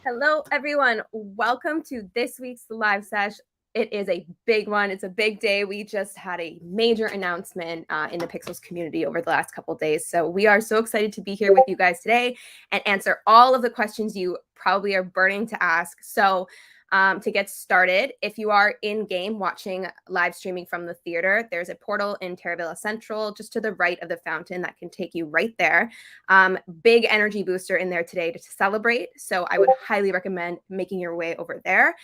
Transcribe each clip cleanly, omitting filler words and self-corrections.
Hello, everyone. Welcome to this week's live sesh. It is a big one. It's a big day. We just had a major announcement in the Pixels community over the last couple of days. So we are so excited to be here with you guys today and answer all of the questions you probably are burning to ask. So to get started, if you are in-game watching live streaming from the theater, there's a portal in Terravilla Central just to the right of the fountain that can take you right there. Big energy booster in there today to celebrate. So I would highly recommend making your way over there.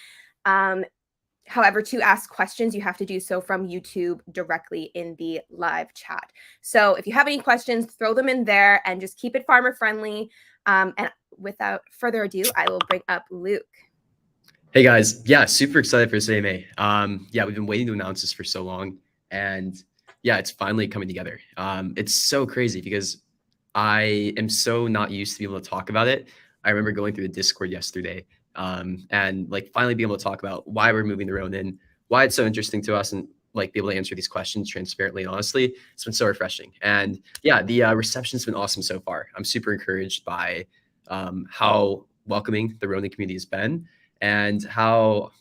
However, to ask questions, you have to do so from YouTube directly in the live chat. So if you have any questions, throw them in there and just keep it farmer friendly. And without further ado, I will bring up Luke. Hey guys, yeah, super excited for this AMA. Yeah, we've been waiting to announce this for so long, and yeah, it's finally coming together. It's so crazy because I am so not used to being able to talk about it. I remember going through the Discord yesterday, and like finally being able to talk about why we're moving the Ronin, why it's so interesting to us, and like be able to answer these questions transparently and honestly. It's been so refreshing, and yeah, the reception's been awesome so far. I'm super encouraged by how welcoming the Ronin community has been, and how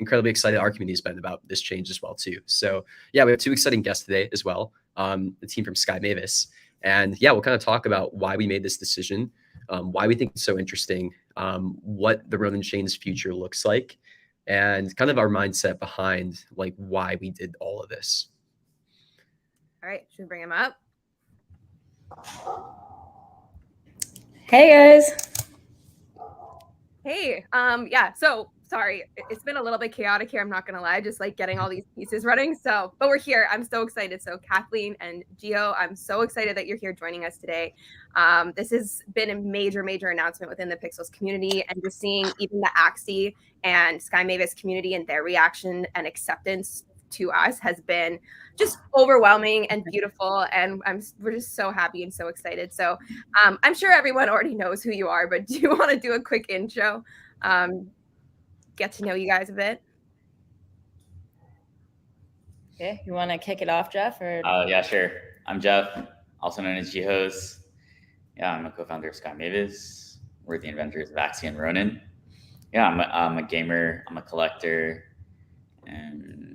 incredibly excited our community has been about this change as well too. So yeah, we have two exciting guests today as well, the team from Sky Mavis, and yeah, we'll kind of talk about why we made this decision, why we think it's so interesting, what the Ronin chain's future looks like, and kind of our mindset behind like why we did all of this. All right, should we bring him up? Hey guys. Hey, yeah, so sorry, it's been a little bit chaotic here, I'm not gonna lie, just like getting all these pieces running. So, but we're here. I'm so excited. So Kathleen and Gio, I'm so excited that you're here joining us today. This has been a major announcement within the Pixels community, and just seeing even the Axie and Sky Mavis community and their reaction and acceptance to us has been just overwhelming and beautiful, and we're just so happy and so excited. So I'm sure everyone already knows who you are, but do you want to do a quick intro, get to know you guys a bit? Okay, you want to kick it off, Jeff? Or yeah, sure. I'm Jeff, also known as G-Hose. Yeah, I'm a co-founder of Sky Mavis. We're the inventors of Axie and Ronin. Yeah, I'm a gamer, I'm a collector, and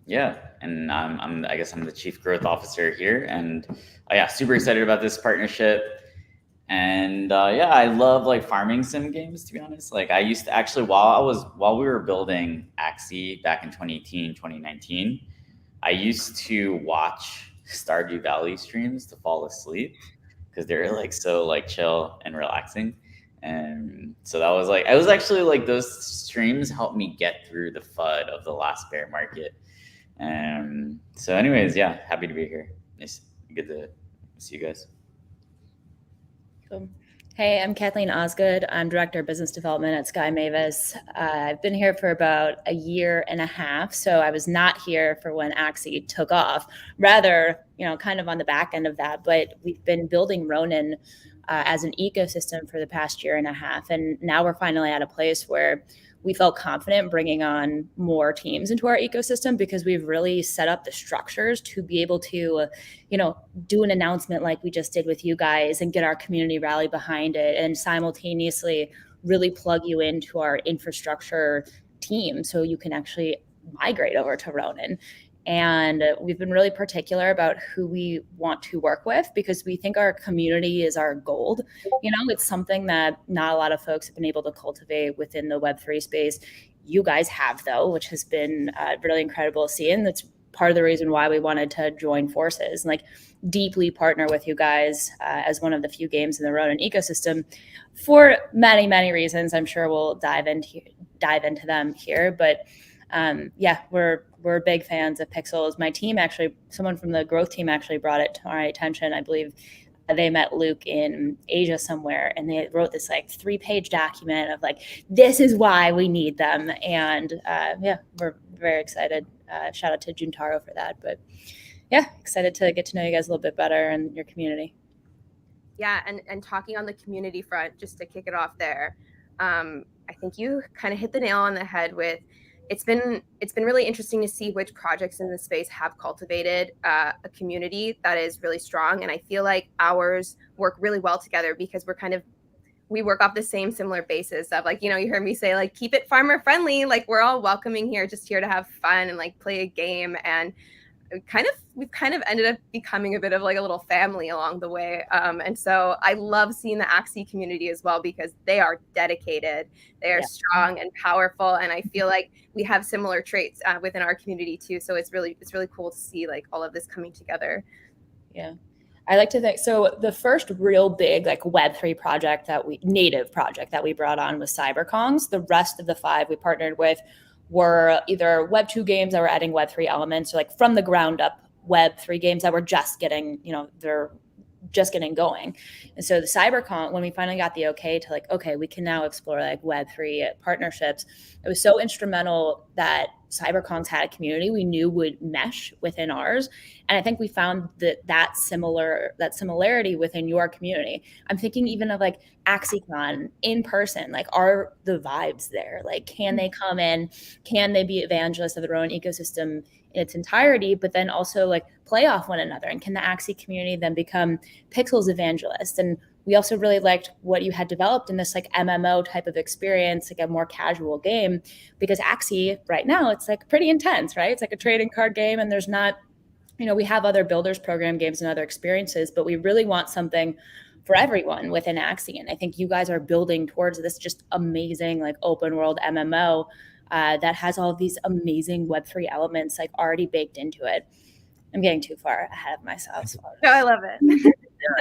yeah, and I guess I'm the chief growth officer here, and yeah, super excited about this partnership. And yeah, I love like farming sim games, to be honest. Like I used to actually, while we were building Axie back in 2018, 2019, I used to watch Stardew Valley streams to fall asleep because they're like so like chill and relaxing. And so that was like, I was actually like, those streams helped me get through the FUD of the last bear market. So anyways, yeah, happy to be here. Nice, good to see you guys. Cool. Hey, I'm Kathleen Osgood. I'm Director of Business Development at Sky Mavis. I've been here for about a year and a half, so I was not here for when Axie took off. Rather, kind of on the back end of that, but we've been building Ronin as an ecosystem for the past year and a half, and now we're finally at a place where we felt confident bringing on more teams into our ecosystem because we've really set up the structures to be able to, do an announcement like we just did with you guys and get our community rally behind it and simultaneously really plug you into our infrastructure team so you can actually migrate over to Ronin. And we've been really particular about who we want to work with because we think our community is our gold. It's something that not a lot of folks have been able to cultivate within the Web3 space. You guys have, though, which has been really incredible to see. And that's part of the reason why we wanted to join forces and deeply partner with you guys as one of the few games in the Ronin ecosystem for many, many reasons. I'm sure we'll dive into them here, but we're big fans of Pixels. My team actually, someone from the growth team actually brought it to my attention. I believe they met Luke in Asia somewhere, and they wrote this 3-page document of this is why we need them. And we're very excited. Shout out to Juntaro for that. But excited to get to know you guys a little bit better and your community. Yeah, and talking on the community front, just to kick it off there, I think you kind of hit the nail on the head with it's been really interesting to see which projects in this space have cultivated a community that is really strong. And I feel like ours work really well together because we work off the same similar basis of you heard me say keep it farmer friendly. We're all welcoming here, just here to have fun and play a game. And we've kind of ended up becoming a bit of a little family along the way. And so I love seeing the Axie community as well because they are dedicated, they are strong and powerful. And I feel like we have similar traits within our community too. So it's really cool to see all of this coming together. Yeah. I like to think, so the first real big Web3 native project that we brought on was CyberKongs. The rest of the 5 we partnered with were either Web2 games that were adding Web3 elements, or from the ground up Web3 games that were just getting, they're just getting going. And so the CyberKong, when we finally got the okay to okay, we can now explore Web3 partnerships, it was so instrumental that CyberKongs had a community we knew would mesh within ours. And I think we found that similarity within your community. I'm thinking even of AxieCon in person, are the vibes there? Can they come in? Can they be evangelists of their own ecosystem in its entirety, but then also play off one another? And can the Axie community then become Pixels evangelists? And we also really liked what you had developed in this MMO type of experience, a more casual game, because Axie right now, it's pretty intense, right? It's a trading card game, and there's not, we have other builders program games and other experiences, but we really want something for everyone within Axie. And I think you guys are building towards this just amazing open world MMO that has all of these amazing Web3 elements already baked into it. I'm getting too far ahead of myself. No, I love it.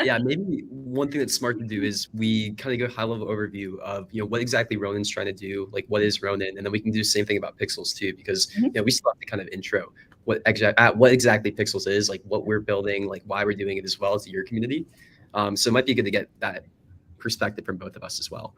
Yeah, maybe one thing that's smart to do is we kind of go high level overview of what exactly Ronin's trying to do, what is Ronin, and then we can do the same thing about Pixels too, because we still have to kind of intro what exactly Pixels is, what we're building, why we're doing it, as well as your community. So it might be good to get that perspective from both of us as well.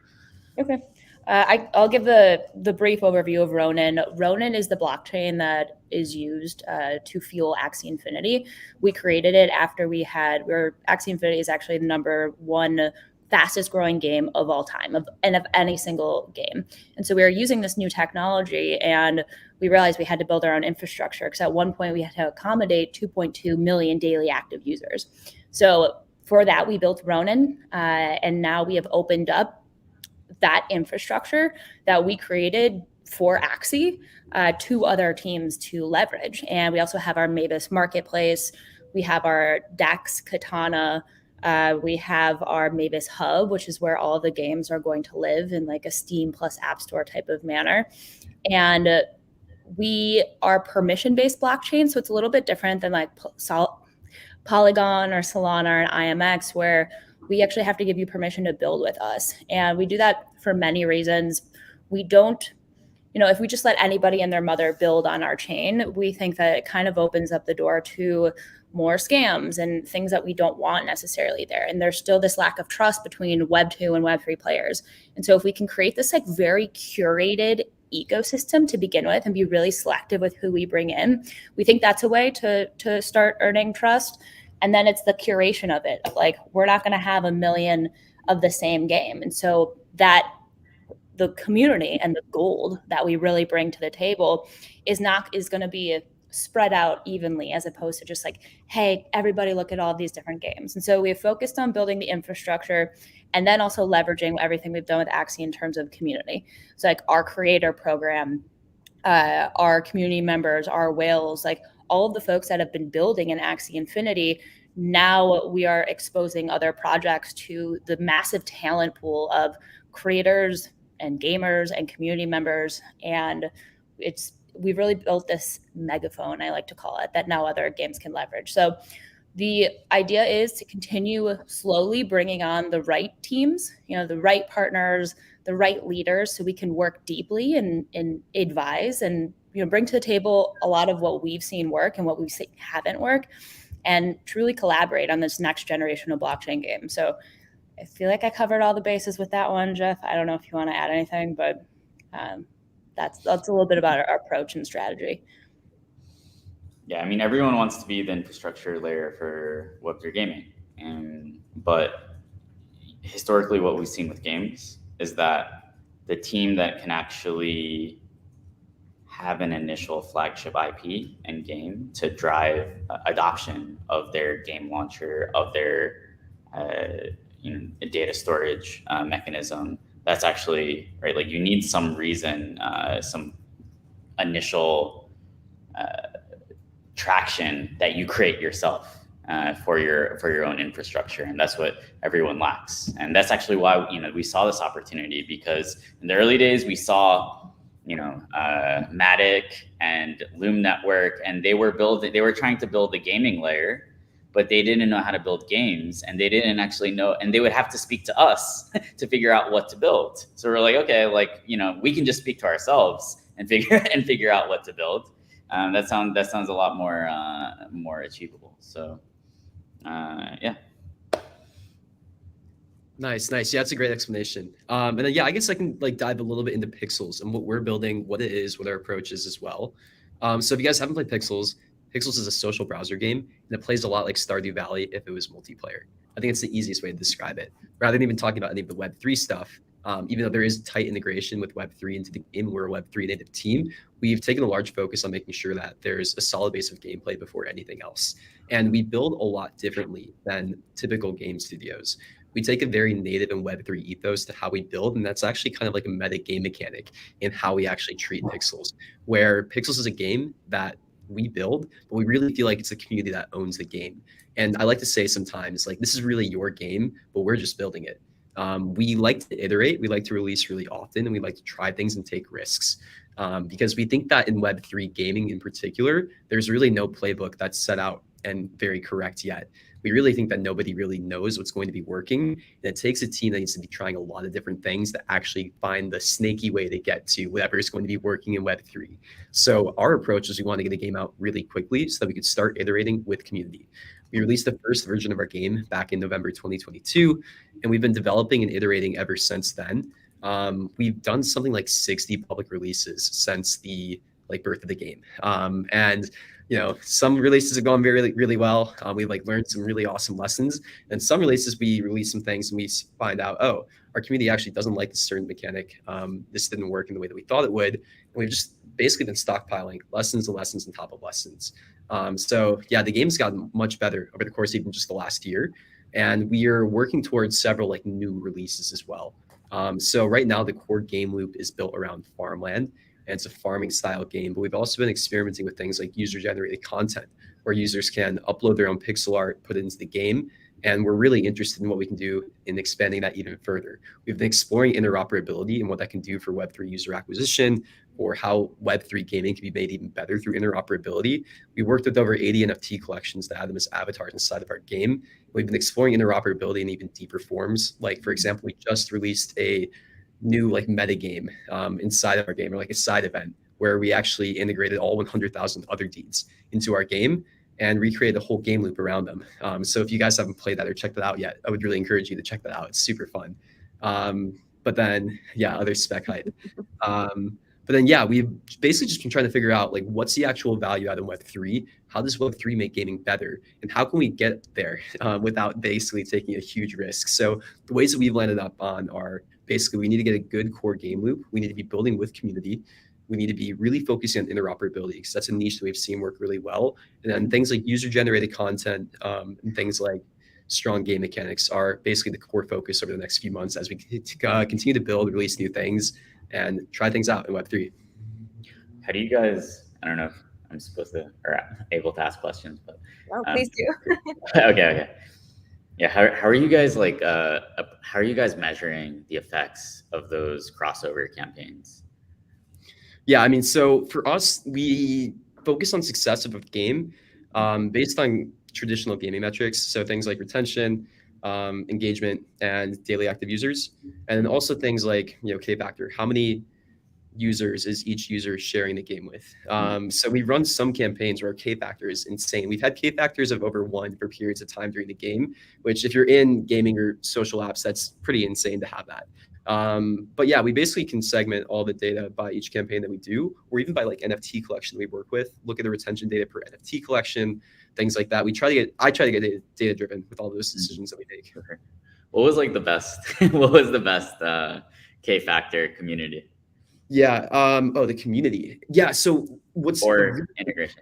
Okay. I'll give the brief overview of Ronin. Ronin is the blockchain that is used to fuel Axie Infinity. We created it after Axie Infinity is actually the #1 fastest growing game of all time, of any single game. And so we were using this new technology, and we realized we had to build our own infrastructure because at one point we had to accommodate 2.2 million daily active users. So for that, we built Ronin, and now we have opened up that infrastructure that we created for Axie to other teams to leverage. And we also have our Mavis marketplace. We have our DEX Katana. We have our Mavis hub, which is where all the games are going to live in a Steam plus App Store type of manner. And we are permission-based blockchain, so it's a little bit different than Polygon or Solana or IMX, where we actually have to give you permission to build with us. And we do that for many reasons. We don't, if we just let anybody and their mother build on our chain, we think that it kind of opens up the door to more scams and things that we don't want necessarily there. And there's still this lack of trust between Web 2 and Web 3 players. And so if we can create this like very curated ecosystem to begin with and be really selective with who we bring in, we think that's a way to start earning trust. And then it's the curation of it. Like, we're not going to have a million of the same game. And so that the community and the gold that we really bring to the table is going to be spread out evenly, as opposed to just like, hey, everybody look at all these different games. And so we have focused on building the infrastructure and then also leveraging everything we've done with Axie in terms of community. So like our creator program, our community members, our whales, like all of the folks that have been building in Axie Infinity. Now we are exposing other projects to the massive talent pool of creators and gamers and community members. And we've really built this megaphone, I like to call it, that now other games can leverage. So the idea is to continue slowly bringing on the right teams, the right partners, the right leaders, so we can work deeply and advise and bring to the table a lot of what we've seen work and what we've seen haven't worked, and truly collaborate on this next generation of blockchain game. So I feel like I covered all the bases with that one, Jeff. I don't know if you want to add anything, but that's a little bit about our approach and strategy. Yeah, I mean, everyone wants to be the infrastructure layer for Web3 gaming. But historically, what we've seen with games is that the team that can actually have an initial flagship IP and game to drive adoption of their game launcher, of their data storage mechanism, that's actually right. Like, you need some reason, some initial traction that you create yourself for your own infrastructure, and that's what everyone lacks. And that's actually why we saw this opportunity, because in the early days we saw Matic and Loom Network, and they were trying to build a gaming layer, but they didn't know how to build games, and they didn't actually know, and they would have to speak to us to figure out what to build. So we're like, okay, we can just speak to ourselves and figure out what to build. That sounds a lot more achievable. So yeah. Nice. Yeah, that's a great explanation. And then, yeah, I guess I can dive a little bit into Pixels and what we're building, what it is, what our approach is as well. So if you guys haven't played Pixels is a social browser game, and it plays a lot like Stardew Valley if it was multiplayer. I think it's the easiest way to describe it. Rather than even talking about any of the Web3 stuff, even though there is tight integration with Web3 into the game, we're a Web3 native team, we've taken a large focus on making sure that there's a solid base of gameplay before anything else. And we build a lot differently than typical game studios. We take a very native and Web3 ethos to how we build, and that's actually kind of like a meta game mechanic in how we actually treat Pixels, where Pixels is a game that we build, but we really feel like it's the community that owns the game. And I like to say sometimes, this is really your game, but we're just building it. We like to iterate, we like to release really often, and we like to try things and take risks. Because we think that in Web3 gaming in particular, there's really no playbook that's set out and very correct yet. We really think that nobody really knows what's going to be working. And it takes a team that needs to be trying a lot of different things to actually find the snaky way to get to whatever is going to be working in Web3. So our approach is we want to get a game out really quickly so that we could start iterating with community. We released the first version of our game back in November 2022, and we've been developing and iterating ever since then. We've done something like 60 public releases since the birth of the game. And some releases have gone very, really well. We learned some really awesome lessons, and some releases we release some things and we find out, oh, our community actually doesn't like this certain mechanic. This didn't work in the way that we thought it would. And we've just basically been stockpiling lessons and lessons on top of lessons. So yeah, the game's gotten much better over the course of even just the last year. And we are working towards several new releases as well. So right now the core game loop is built around farmland. And it's a farming style game, but we've also been experimenting with things like user generated content, where users can upload their own pixel art, put it into the game. And we're really interested in what we can do in expanding that even further. We've been exploring interoperability and what that can do for Web3 user acquisition, or how Web3 gaming can be made even better through interoperability. We worked with over 80 NFT collections to add them as avatars inside of our game. We've been exploring interoperability in even deeper forms. For example, we just released a new meta game inside of our game, or a side event where we actually integrated all 100,000 other deeds into our game. and recreate the whole game loop around them. So if you guys haven't played that or checked that out yet, I would really encourage you to check that out. It's super fun. But then, yeah, other spec hype. But then, yeah, we've basically just been trying to figure out, like, what's the actual value out of Web3? How does Web3 make gaming better? And how can we get there without basically taking a huge risk? So the ways that we've landed up on are basically, we need to get a good core game loop. We need to be building with community. We need to be really focusing on interoperability, because that's a niche that we've seen work really well. And then things like user-generated content and things like strong game mechanics are basically the core focus over the next few months as we continue to build, release new things, and try things out in Web3. How do you guys, I don't know if I'm supposed to or able to ask questions, but Oh, please do. okay. Yeah, how are you guys how are you guys measuring the effects of those crossover campaigns? Yeah, I mean, so for us, we focus on success of a game based on traditional gaming metrics. So things like retention, engagement, and daily active users. And then also things like, K-factor, how many users is each user sharing the game with. So we run some campaigns where our K-factor is insane. We've had K-factors of over 1 for periods of time during the game, which if you're in gaming or social apps, that's pretty insane to have that. But yeah, we basically can segment all the data by each campaign that we do, or even by like NFT collection that we work with, look at the retention data per NFT collection, things like that. I try to get data driven with all those decisions that we make. What was like the best, what was the best K-factor community? Yeah. The community. Yeah. So Integration?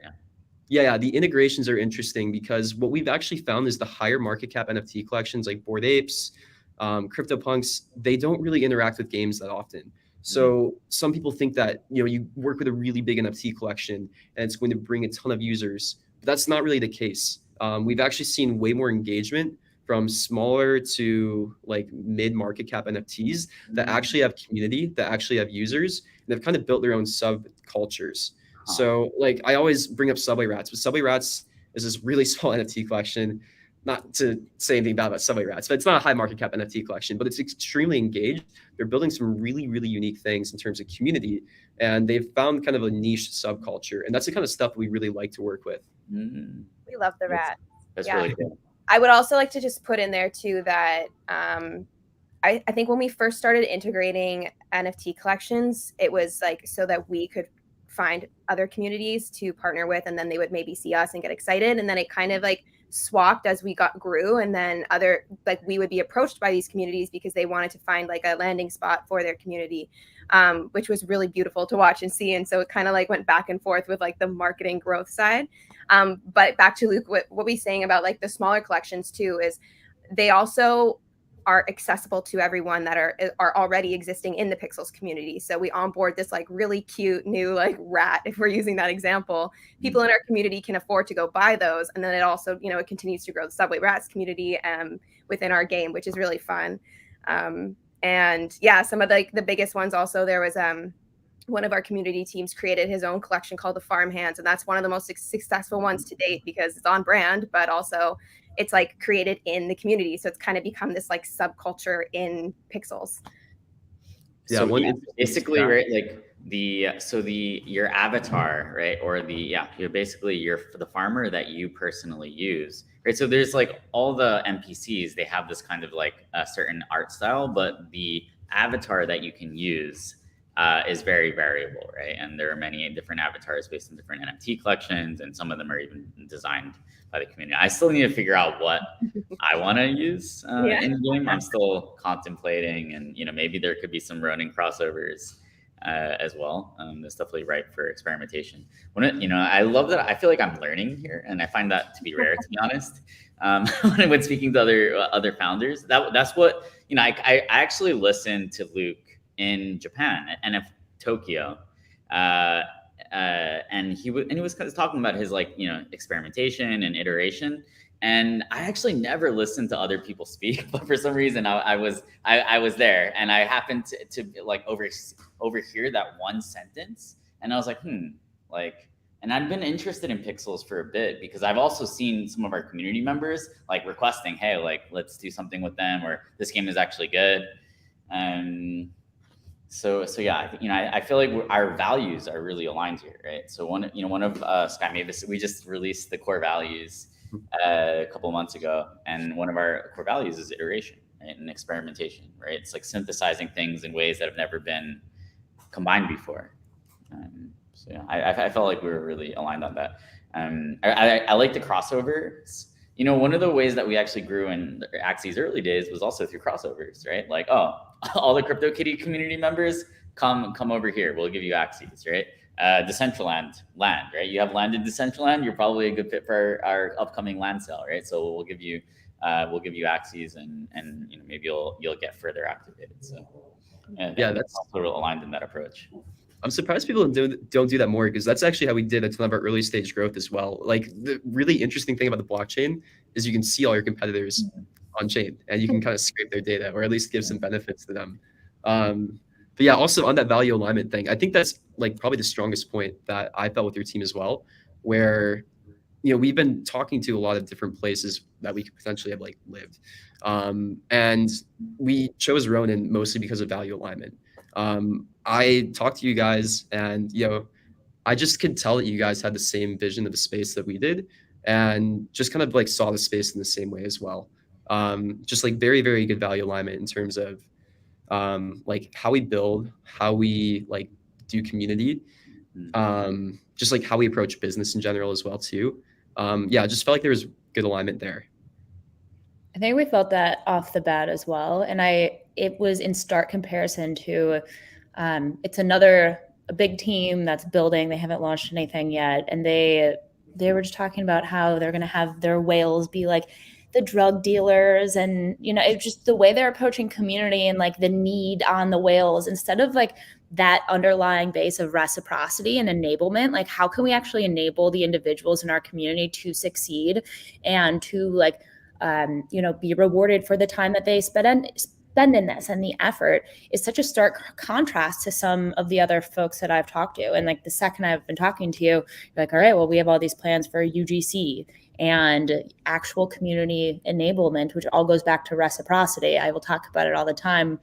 Yeah. The integrations are interesting because what we've actually found is the higher market cap NFT collections like Bored Apes, CryptoPunks, they don't really interact with games that often. So some people think that, you work with a really big NFT collection and it's going to bring a ton of users, but that's not really the case. We've actually seen way more engagement from smaller to like mid market cap NFTs that actually have community, that actually have users, and they've kind of built their own subcultures. So like I always bring up Subway Rats, but Subway Rats is this really small NFT collection. Not to say anything bad about Subway Rats, but it's not a high market cap NFT collection, but it's extremely engaged. They're building some really, really unique things in terms of community, and they've found kind of a niche subculture. And that's the kind of stuff we really like to work with. We love the rat. That's really good. I would also like to just put in there too that I think when we first started integrating NFT collections, it was like so that we could find other communities to partner with, and then they would maybe see us and get excited, and then it kind of like swapped as we grew, and then we would be approached by these communities because they wanted to find like a landing spot for their community, which was really beautiful to watch and see. And so it kind of like went back and forth with like the marketing growth side. But back to Luke, what we're saying about like the smaller collections too is they also are accessible to everyone that are already existing in the Pixels community. So we onboard this like really cute new like rat, if we're using that example. People in our community can afford to go buy those, and then it also it continues to grow the Subway Rats community within our game, which is really fun. And yeah, some of the biggest ones also, there was one of our community teams created his own collection called the Farm Hands, and that's one of the most successful ones to date because it's on brand, but also it's like created in the community. So it's kind of become this like subculture in Pixels. Yeah, so basically, right, like your avatar, right, or you're basically the farmer that you personally use, right? So there's like all the NPCs, they have this kind of like a certain art style, but the avatar that you can use is very variable, right? And there are many different avatars based on different NFT collections, and some of them are even designed by the community. I still need to figure out what I want to use in game. I'm still contemplating, and maybe there could be some Ronin crossovers as well. That's definitely ripe for experimentation. I love that. I feel like I'm learning here, and I find that to be rare, to be honest. When speaking to other founders, that's what I actually listened to Luke in Japan at NF Tokyo, and he was kind of talking about his experimentation and iteration. And I actually never listened to other people speak, but for some reason I was there, and I happened to like overhear that one sentence, and I was like, and I've been interested in Pixels for a bit because I've also seen some of our community members like requesting, hey, like let's do something with them, or this game is actually good. So yeah, I feel like our values are really aligned here, right? So one of Sky Mavis, we just released the core values a couple months ago, and one of our core values is iteration, right, and experimentation, right? It's like synthesizing things in ways that have never been combined before. So yeah, I felt like we were really aligned on that. I like the crossovers. One of the ways that we actually grew in Axie's early days was also through crossovers, right? Like, oh, all the CryptoKitty community members come over here. We'll give you Axies, right? Decentraland land, right? You have land in Decentraland. You're probably a good fit for our upcoming land sale, right? So we'll give you Axies, and maybe you'll get further activated. So Yeah, that's sort of aligned in that approach. I'm surprised people don't do that more, because that's actually how we did a ton of our early stage growth as well. Like, the really interesting thing about the blockchain is you can see all your competitors on chain, and you can kind of scrape their data, or at least give some benefits to them. But yeah, also on that value alignment thing, I think that's like probably the strongest point that I felt with your team as well, where we've been talking to a lot of different places that we could potentially have like lived, and we chose Ronin mostly because of value alignment. I talked to you guys, and I just could tell that you guys had the same vision of the space that we did, and just kind of like saw the space in the same way as well. Just like very, very good value alignment in terms of like how we build, how we like do community, just like how we approach business in general as well too. Yeah, I just felt like there was good alignment there. I think we felt that off the bat as well. And it was in stark comparison to, it's a big team that's building. They haven't launched anything yet. And they were just talking about how they're going to have their whales be like the drug dealers. And, it's just the way they're approaching community and like the need on the whales, instead of like that underlying base of reciprocity and enablement. Like, how can we actually enable the individuals in our community to succeed and to like, be rewarded for the time that they spend in this, and the effort is such a stark contrast to some of the other folks that I've talked to. And like the second I've been talking to you, you're like, all right, well, we have all these plans for UGC and actual community enablement, which all goes back to reciprocity. I will talk about it all the time.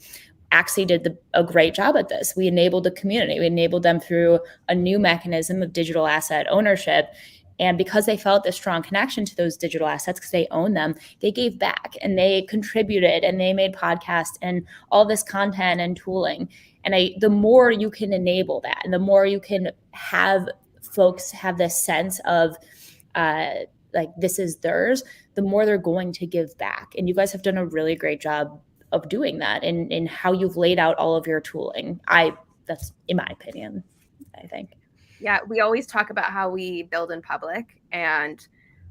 Axie did a great job at this. We enabled the community. We enabled them through a new mechanism of digital asset ownership. And because they felt this strong connection to those digital assets, because they own them, they gave back and they contributed and they made podcasts and all this content and tooling. And the more you can enable that, and the more you can have folks have this sense of like this is theirs, the more they're going to give back. And you guys have done a really great job of doing that in how you've laid out all of your tooling. That's in my opinion, I think. Yeah, we always talk about how we build in public, and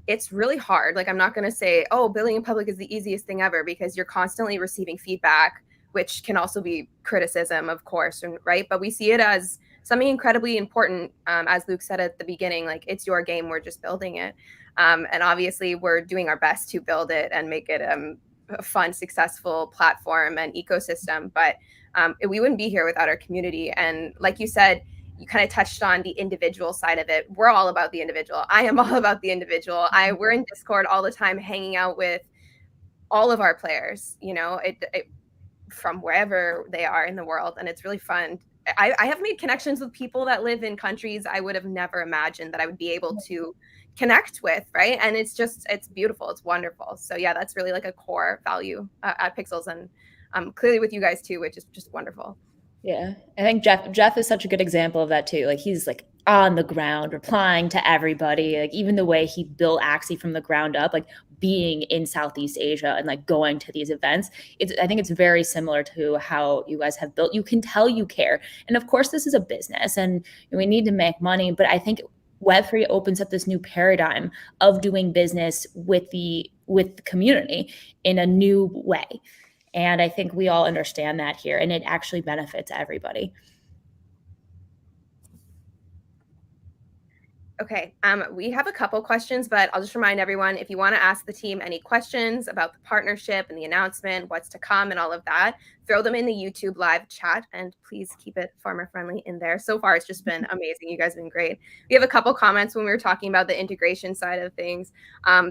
it's really hard. Like, I'm not going to say, oh, building in public is the easiest thing ever, because you're constantly receiving feedback, which can also be criticism, of course, right? But we see it as something incredibly important. As Luke said at the beginning, like, it's your game, we're just building it. And obviously we're doing our best to build it and make it a fun, successful platform and ecosystem. But we wouldn't be here without our community. And like you said, you kind of touched on the individual side of it. We're all about the individual. I am all about the individual. We're in Discord all the time, hanging out with all of our players, from wherever they are in the world. And it's really fun. I have made connections with people that live in countries I would have never imagined that I would be able to connect with, right? And it's beautiful. It's wonderful. So yeah, that's really like a core value at Pixels, and clearly with you guys too, which is just wonderful. Yeah, I think Jeff is such a good example of that too. Like, he's like on the ground, replying to everybody. Like, even the way he built Axie from the ground up, like being in Southeast Asia and like going to these events. I think it's very similar to how you guys have built. You can tell you care. And of course, this is a business and we need to make money. But I think Web3 opens up this new paradigm of doing business with the community in a new way. And I think we all understand that here, and it actually benefits everybody. Okay, we have a couple questions, but I'll just remind everyone, if you want to ask the team any questions about the partnership and the announcement, what's to come and all of that, throw them in the YouTube live chat, and please keep it farmer friendly in there. So far, it's just been amazing. You guys have been great. We have a couple comments when we were talking about the integration side of things.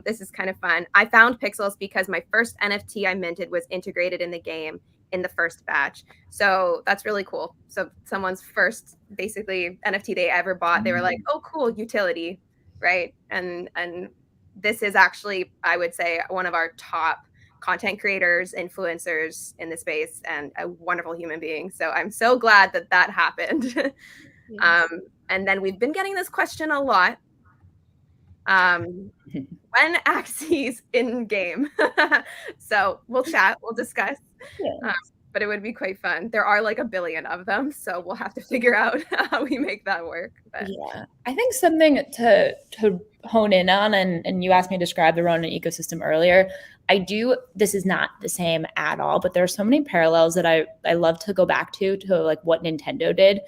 This is kind of fun. I found Pixels because my first NFT I minted was integrated in the game. in the first batch. So that's really cool. So someone's first basically NFT they ever bought, they were like, oh, cool, utility, right? And this is actually, I would say, one of our top content creators, influencers in the space, and a wonderful human being. So I'm so glad that that happened. And then we've been getting this question a lot. When Axie's in game. So we'll chat, we'll discuss. Yeah. But it would be quite fun. There are like a billion of them, so we'll have to figure out how we make that work. But Yeah, I think something to hone in on, and you asked me to describe the Ronin ecosystem earlier. This is not the same at all, but there are so many parallels that I love to go back to like what Nintendo did.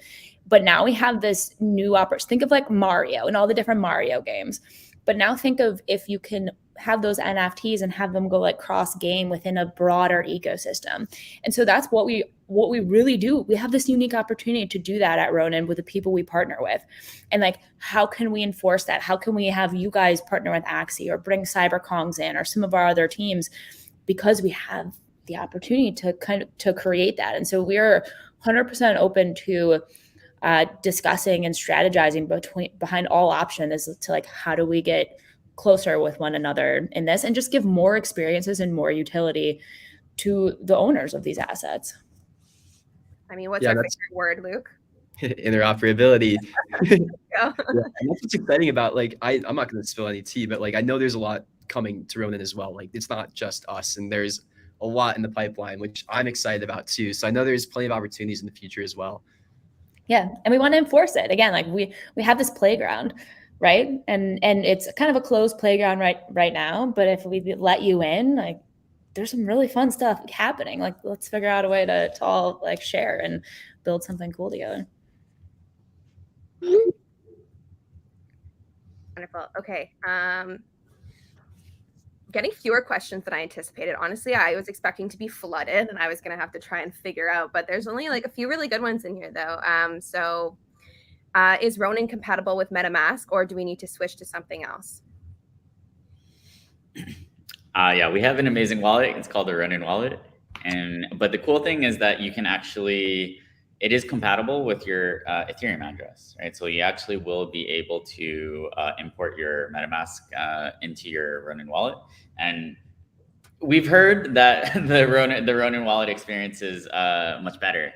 But now we have this new opportunity. Think of like Mario and all the different Mario games. But now think of if you can have those NFTs and have them go like cross game within a broader ecosystem. And so that's what we really do. We have this unique opportunity to do that at Ronin with the people we partner with. And like, how can we enforce that? How can we have you guys partner with Axie or bring CyberKongs in or some of our other teams, because we have the opportunity to create that. And so we're 100% open to discussing and strategizing behind all options as to like, how do we get closer with one another in this and just give more experiences and more utility to the owners of these assets. I mean, what's our favorite word, Luke? Interoperability. And that's what's exciting about, like, I'm not going to spill any tea, but like, I know there's a lot coming to Ronin as well. Like, it's not just us, and there's a lot in the pipeline, which I'm excited about too. So I know there's plenty of opportunities in the future as well. Yeah, and we want to enforce it. Again, like we have this playground, right? And it's kind of a closed playground right now, but if we let you in, like there's some really fun stuff happening. Like, let's figure out a way to all like share and build something cool together. Wonderful. Okay. Getting fewer questions than I anticipated. Honestly, I was expecting to be flooded and I was going to have to try and figure out, but there's only like a few really good ones in here though. Is Ronin compatible with MetaMask, or do we need to switch to something else? Yeah, we have an amazing wallet. It's called the Ronin wallet. But the cool thing is that you can actually, it is compatible with your Ethereum address, right? So you actually will be able to import your MetaMask into your Ronin wallet. And we've heard that the Ronin wallet experience is much better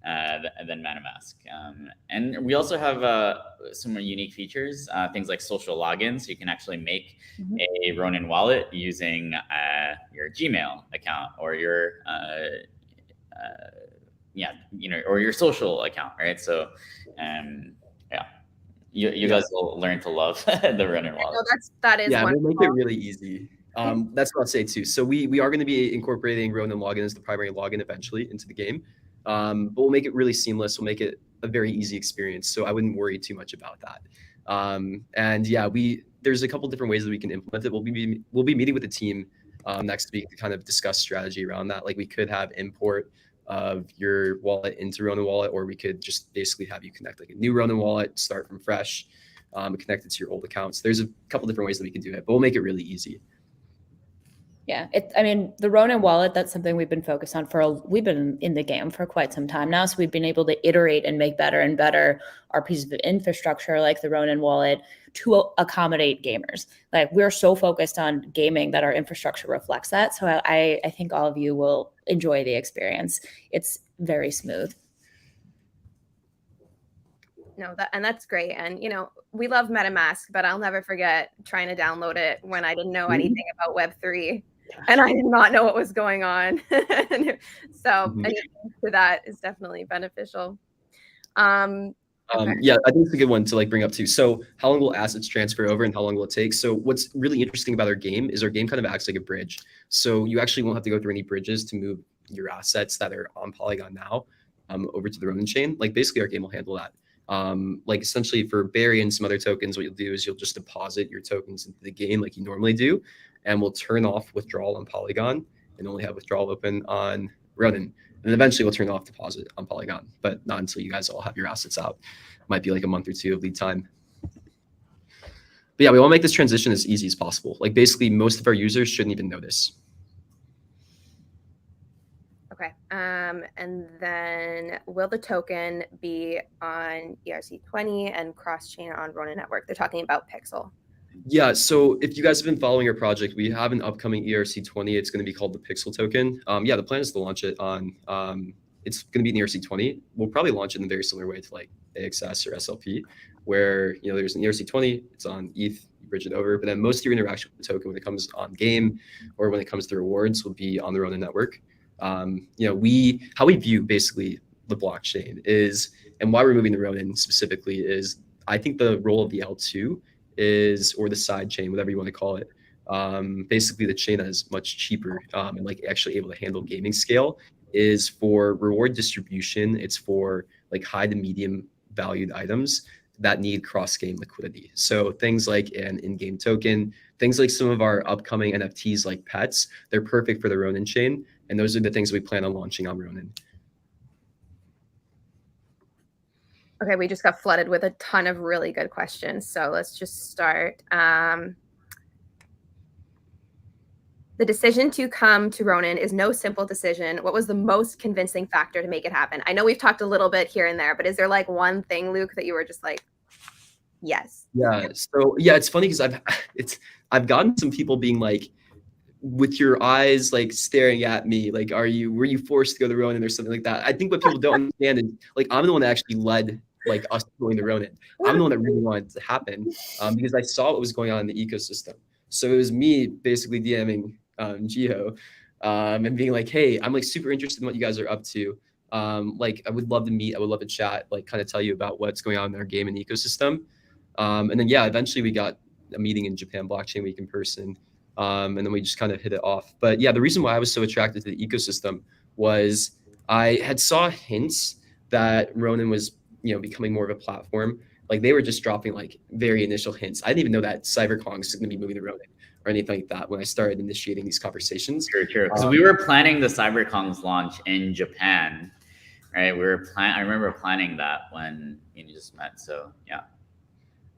than MetaMask. And we also have some unique features, things like social login. So you can actually make a Ronin wallet using your Gmail account or your or your social account, right? So you guys will learn to love the Ronin wallet. No, that is we'll wonderful. make it really easy. That's what I'll say too. So we are going to be incorporating Ronin login as the primary login eventually into the game. But we'll make it really seamless. We'll make it a very easy experience. So I wouldn't worry too much about that. And yeah, there's a couple different ways that we can implement it. We'll be meeting with the team next week to kind of discuss strategy around that. Like, we could have import of your wallet into Ronin wallet, or we could just basically have you connect like a new Ronin wallet, start from fresh, connect it to your old accounts. There's a couple different ways that we can do it, but we'll make it really easy. Yeah, the Ronin wallet, that's something we've been focused on we've been in the game for quite some time now. So we've been able to iterate and make better and better our pieces of infrastructure like the Ronin wallet to accommodate gamers. Like, we're so focused on gaming that our infrastructure reflects that. So I think all of you will enjoy the experience. It's very smooth. No, that's great. And, we love MetaMask, but I'll never forget trying to download it when I didn't know anything about Web3. And I did not know what was going on. So anything to that is definitely beneficial. Okay. Yeah, I think it's a good one to like bring up too. So how long will assets transfer over and how long will it take? So what's really interesting about our game is our game kind of acts like a bridge. So you actually won't have to go through any bridges to move your assets that are on Polygon now over to the Ronin chain. Like, basically our game will handle that. Like, essentially for Barry and some other tokens, what you'll do is you'll just deposit your tokens into the game like you normally do, and we'll turn off withdrawal on Polygon and only have withdrawal open on Ronin. And eventually we'll turn off deposit on Polygon, but not until you guys all have your assets out. Might be like a month or two of lead time. But yeah, we want to make this transition as easy as possible. Like, basically most of our users shouldn't even notice. Okay. And then will the token be on ERC20 and cross-chain on Ronin Network? They're talking about Pixel. Yeah, so if you guys have been following our project, we have an upcoming ERC20. It's going to be called the Pixel token. Yeah, the plan is to launch it on, it's going to be an ERC20. We'll probably launch it in a very similar way to like AXS or SLP, where, you know, there's an ERC20, it's on ETH, you bridge it over, but then most of your interaction with the token when it comes on game or when it comes to rewards will be on the Ronin network. You know, how we view basically the blockchain is, and why we're moving to Ronin specifically is, I think the role of the L2 is, or the side chain, whatever you want to call it, basically the chain that is much cheaper and like actually able to handle gaming scale, is for reward distribution. It's for like high to medium valued items that need cross-game liquidity. So things like an in-game token, things like some of our upcoming NFTs like pets, they're perfect for the Ronin chain. And those are the things we plan on launching on Ronin. Okay, we just got flooded with a ton of really good questions. So let's just start. The decision to come to Ronin is no simple decision. What was the most convincing factor to make it happen? I know we've talked a little bit here and there, but is there like one thing, Luke, that you were just like, yes? Yeah. So yeah, it's funny because I've gotten some people being like, with your eyes like staring at me, like, were you forced to go to Ronin or something like that? I think what people don't understand is like I'm the one that actually led like us going to Ronin. I'm the one that really wanted to happen because I saw what was going on in the ecosystem. So it was me basically DMing Jiho and being like, hey, I'm like super interested in what you guys are up to. Like I would love to meet, I would love to chat, like kind of tell you about what's going on in our game and ecosystem. And then yeah, eventually we got a meeting in Japan Blockchain Week in person. And then we just kind of hit it off. But yeah, the reason why I was so attracted to the ecosystem was I had saw hints that Ronin was, you know, becoming more of a platform. Like they were just dropping like very initial hints. I didn't even know that CyberKong was going to be moving to Ronin or anything like that when I started initiating these conversations. True. Because we were planning the CyberKong's launch in Japan, right? I remember planning that when you just met. So yeah.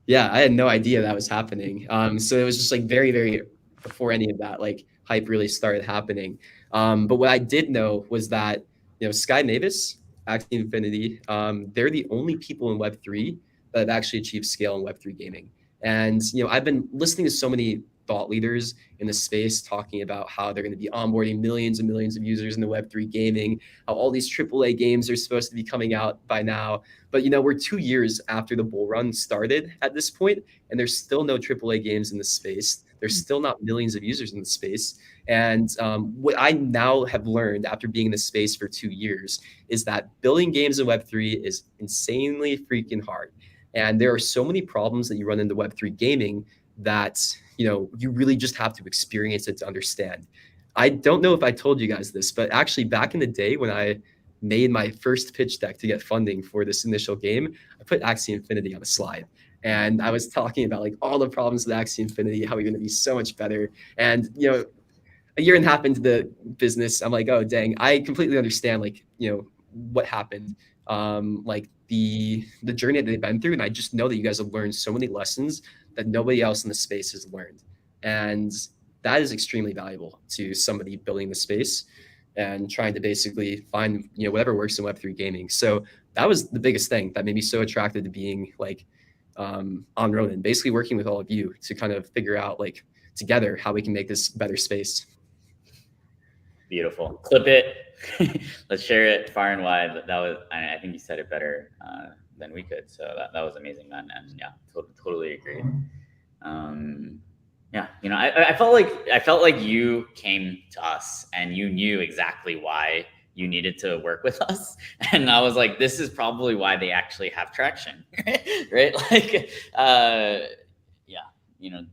Yeah, I had no idea that was happening. So it was just like very, very before any of that like hype really started happening. But what I did know was that, you know, Sky Mavis, Axie Infinity, they're the only people in Web3 that have actually achieved scale in Web3 gaming. And, you know, I've been listening to so many thought leaders in the space talking about how they're going to be onboarding millions and millions of users into Web3 gaming, how all these AAA games are supposed to be coming out by now. But, you know, we're 2 years after the bull run started at this point, and there's still no AAA games in the space. There's still not millions of users in the space. And what I now have learned after being in the space for 2 years is that building games in Web3 is insanely freaking hard. And there are so many problems that you run into Web3 gaming that, you know, you really just have to experience it to understand. I don't know if I told you guys this, but actually back in the day when I made my first pitch deck to get funding for this initial game, I put Axie Infinity on a slide. And I was talking about like all the problems with Axie Infinity, how we're going to be so much better. And, you know, a year and a half into the business, I'm like, oh, dang, I completely understand, like, you know, what happened, like the journey that they've been through. And I just know that you guys have learned so many lessons that nobody else in the space has learned. And that is extremely valuable to somebody building the space and trying to basically find, you know, whatever works in Web3 gaming. So that was the biggest thing that made me so attracted to being like on Ronin, basically working with all of you to kind of figure out like together how we can make this better space. Beautiful. Clip it. Let's share it far and wide. That was, I think you said it better than we could. So that was amazing, man. And yeah, totally agree. Yeah, you know, I felt like you came to us and you knew exactly why you needed to work with us. And I was like, this is probably why they actually have traction, right? Like, yeah, you know,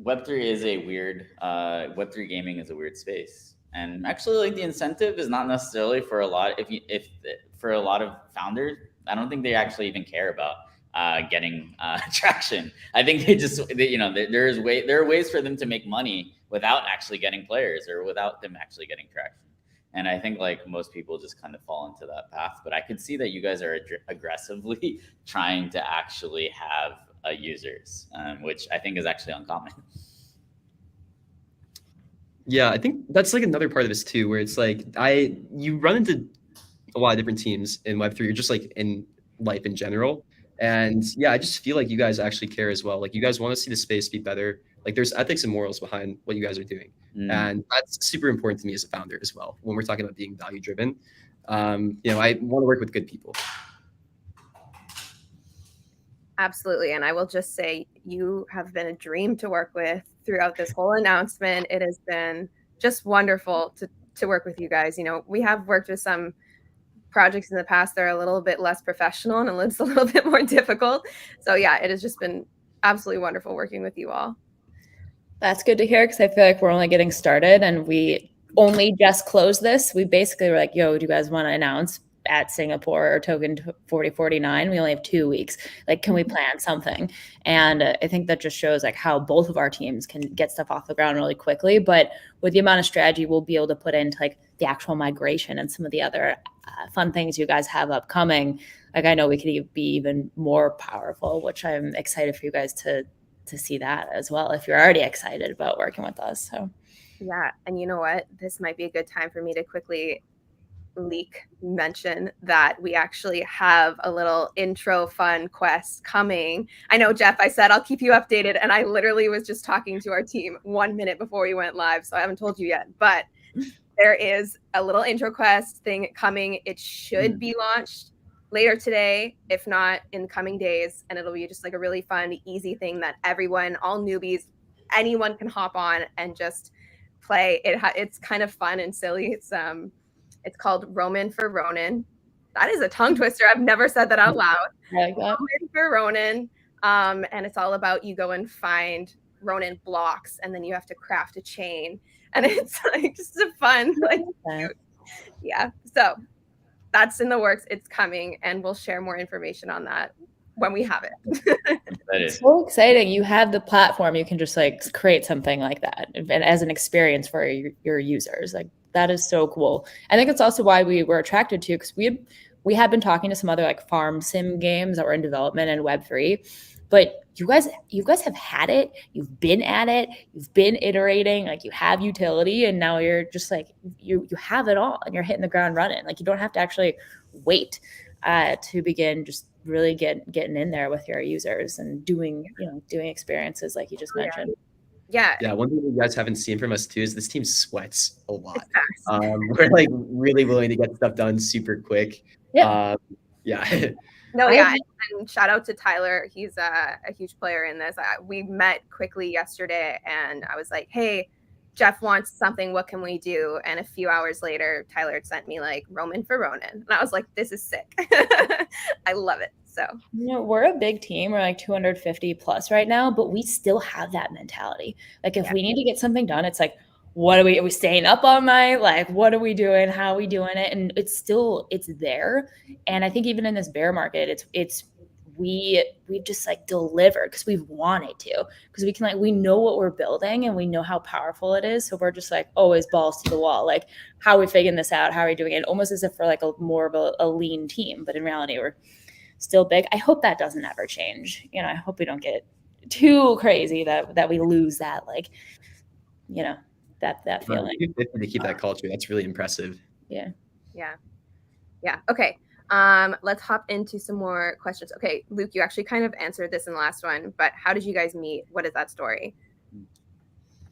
Web3 is a weird, Web3 gaming is a weird space. And actually, like the incentive is not necessarily for a lot, if for a lot of founders, I don't think they actually even care about getting traction. I think you know, there are ways for them to make money without actually getting players or without them actually getting traction. And I think like most people just kind of fall into that path. But I could see that you guys are aggressively trying to actually have users, which I think is actually uncommon. Yeah, I think that's like another part of this too, where it's like you run into a lot of different teams in Web3 or just like in life in general. And yeah, I just feel like you guys actually care as well. Like you guys want to see the space be better. Like there's ethics and morals behind what you guys are doing. And that's super important to me as a founder as well. When we're talking about being value driven, I want to work with good people. Absolutely. And I will just say you have been a dream to work with throughout this whole announcement. It has been just wonderful to work with you guys. We have worked with some projects in the past that are a little bit less professional and it's a little bit more difficult. So yeah, it has just been absolutely wonderful working with you all. That's good to hear because I feel like we're only getting started and we only just closed this. We basically were like, yo, do you guys want to announce at Singapore or Token 4049? We only have 2 weeks. Like, can we plan something? And I think that just shows like how both of our teams can get stuff off the ground really quickly. But with the amount of strategy we'll be able to put into like the actual migration and some of the other fun things you guys have upcoming, like I know we could be even more powerful, which I'm excited for you guys to see that as well if you're already excited about working with us. So yeah, and you know what, this might be a good time for me to quickly mention that we actually have a little intro fun quest coming. I know, Jeff, I said I'll keep you updated, and I literally was just talking to our team 1 minute before we went live, so I haven't told you yet, but there is a little intro quest thing coming. It should be launched later today, if not in the coming days, and it'll be just like a really fun, easy thing that everyone, all newbies, anyone can hop on and just play. It's kind of fun and silly. It's called Ronin for Ronin. That is a tongue twister. I've never said that out loud. I like that. Ronin for Ronin, and it's all about you go and find Ronin blocks, and then you have to craft a chain, and it's like just a fun, like, yeah. So that's in the works. It's coming, and we'll share more information on that when we have it. That is so exciting. You have the platform. You can just like create something like that and as an experience for your users. Like that is so cool. I think it's also why we were attracted to, because we had been talking to some other like farm sim games that were in development in Web3, but you guys have had it. You've been at it. You've been iterating. Like you have utility, and now you're just like you have it all, and you're hitting the ground running. Like you don't have to actually wait to begin just really getting in there with your users and doing experiences like you just mentioned. Yeah. One thing you guys haven't seen from us too is this team sweats a lot. We're like really willing to get stuff done super quick. No, yeah, and shout out to Tyler. He's a huge player in this. We met quickly yesterday, and I was like, "Hey, Jeff wants something. What can we do?" And a few hours later, Tyler had sent me like Ronin for Ronin, and I was like, "This is sick." I love it. So we're a big team. We're like 250 plus right now, but we still have that mentality. Like if we need to get something done, it's like, are we staying up all night? Like, what are we doing? How are we doing it? And it's there. And I think even in this bear market, we've just like delivered because we've wanted to, because we know what we're building and we know how powerful it is. So we're just like always balls to the wall. Like, how are we figuring this out? How are we doing it? Almost as if we're like more of a lean team, but in reality, we're still big. I hope that doesn't ever change. I hope we don't get too crazy that we lose that, like, that feeling. To keep that culture, that's really impressive. Yeah. Okay. Let's hop into some more questions. Okay, Luke, you actually kind of answered this in the last one, but how did you guys meet? What is that story?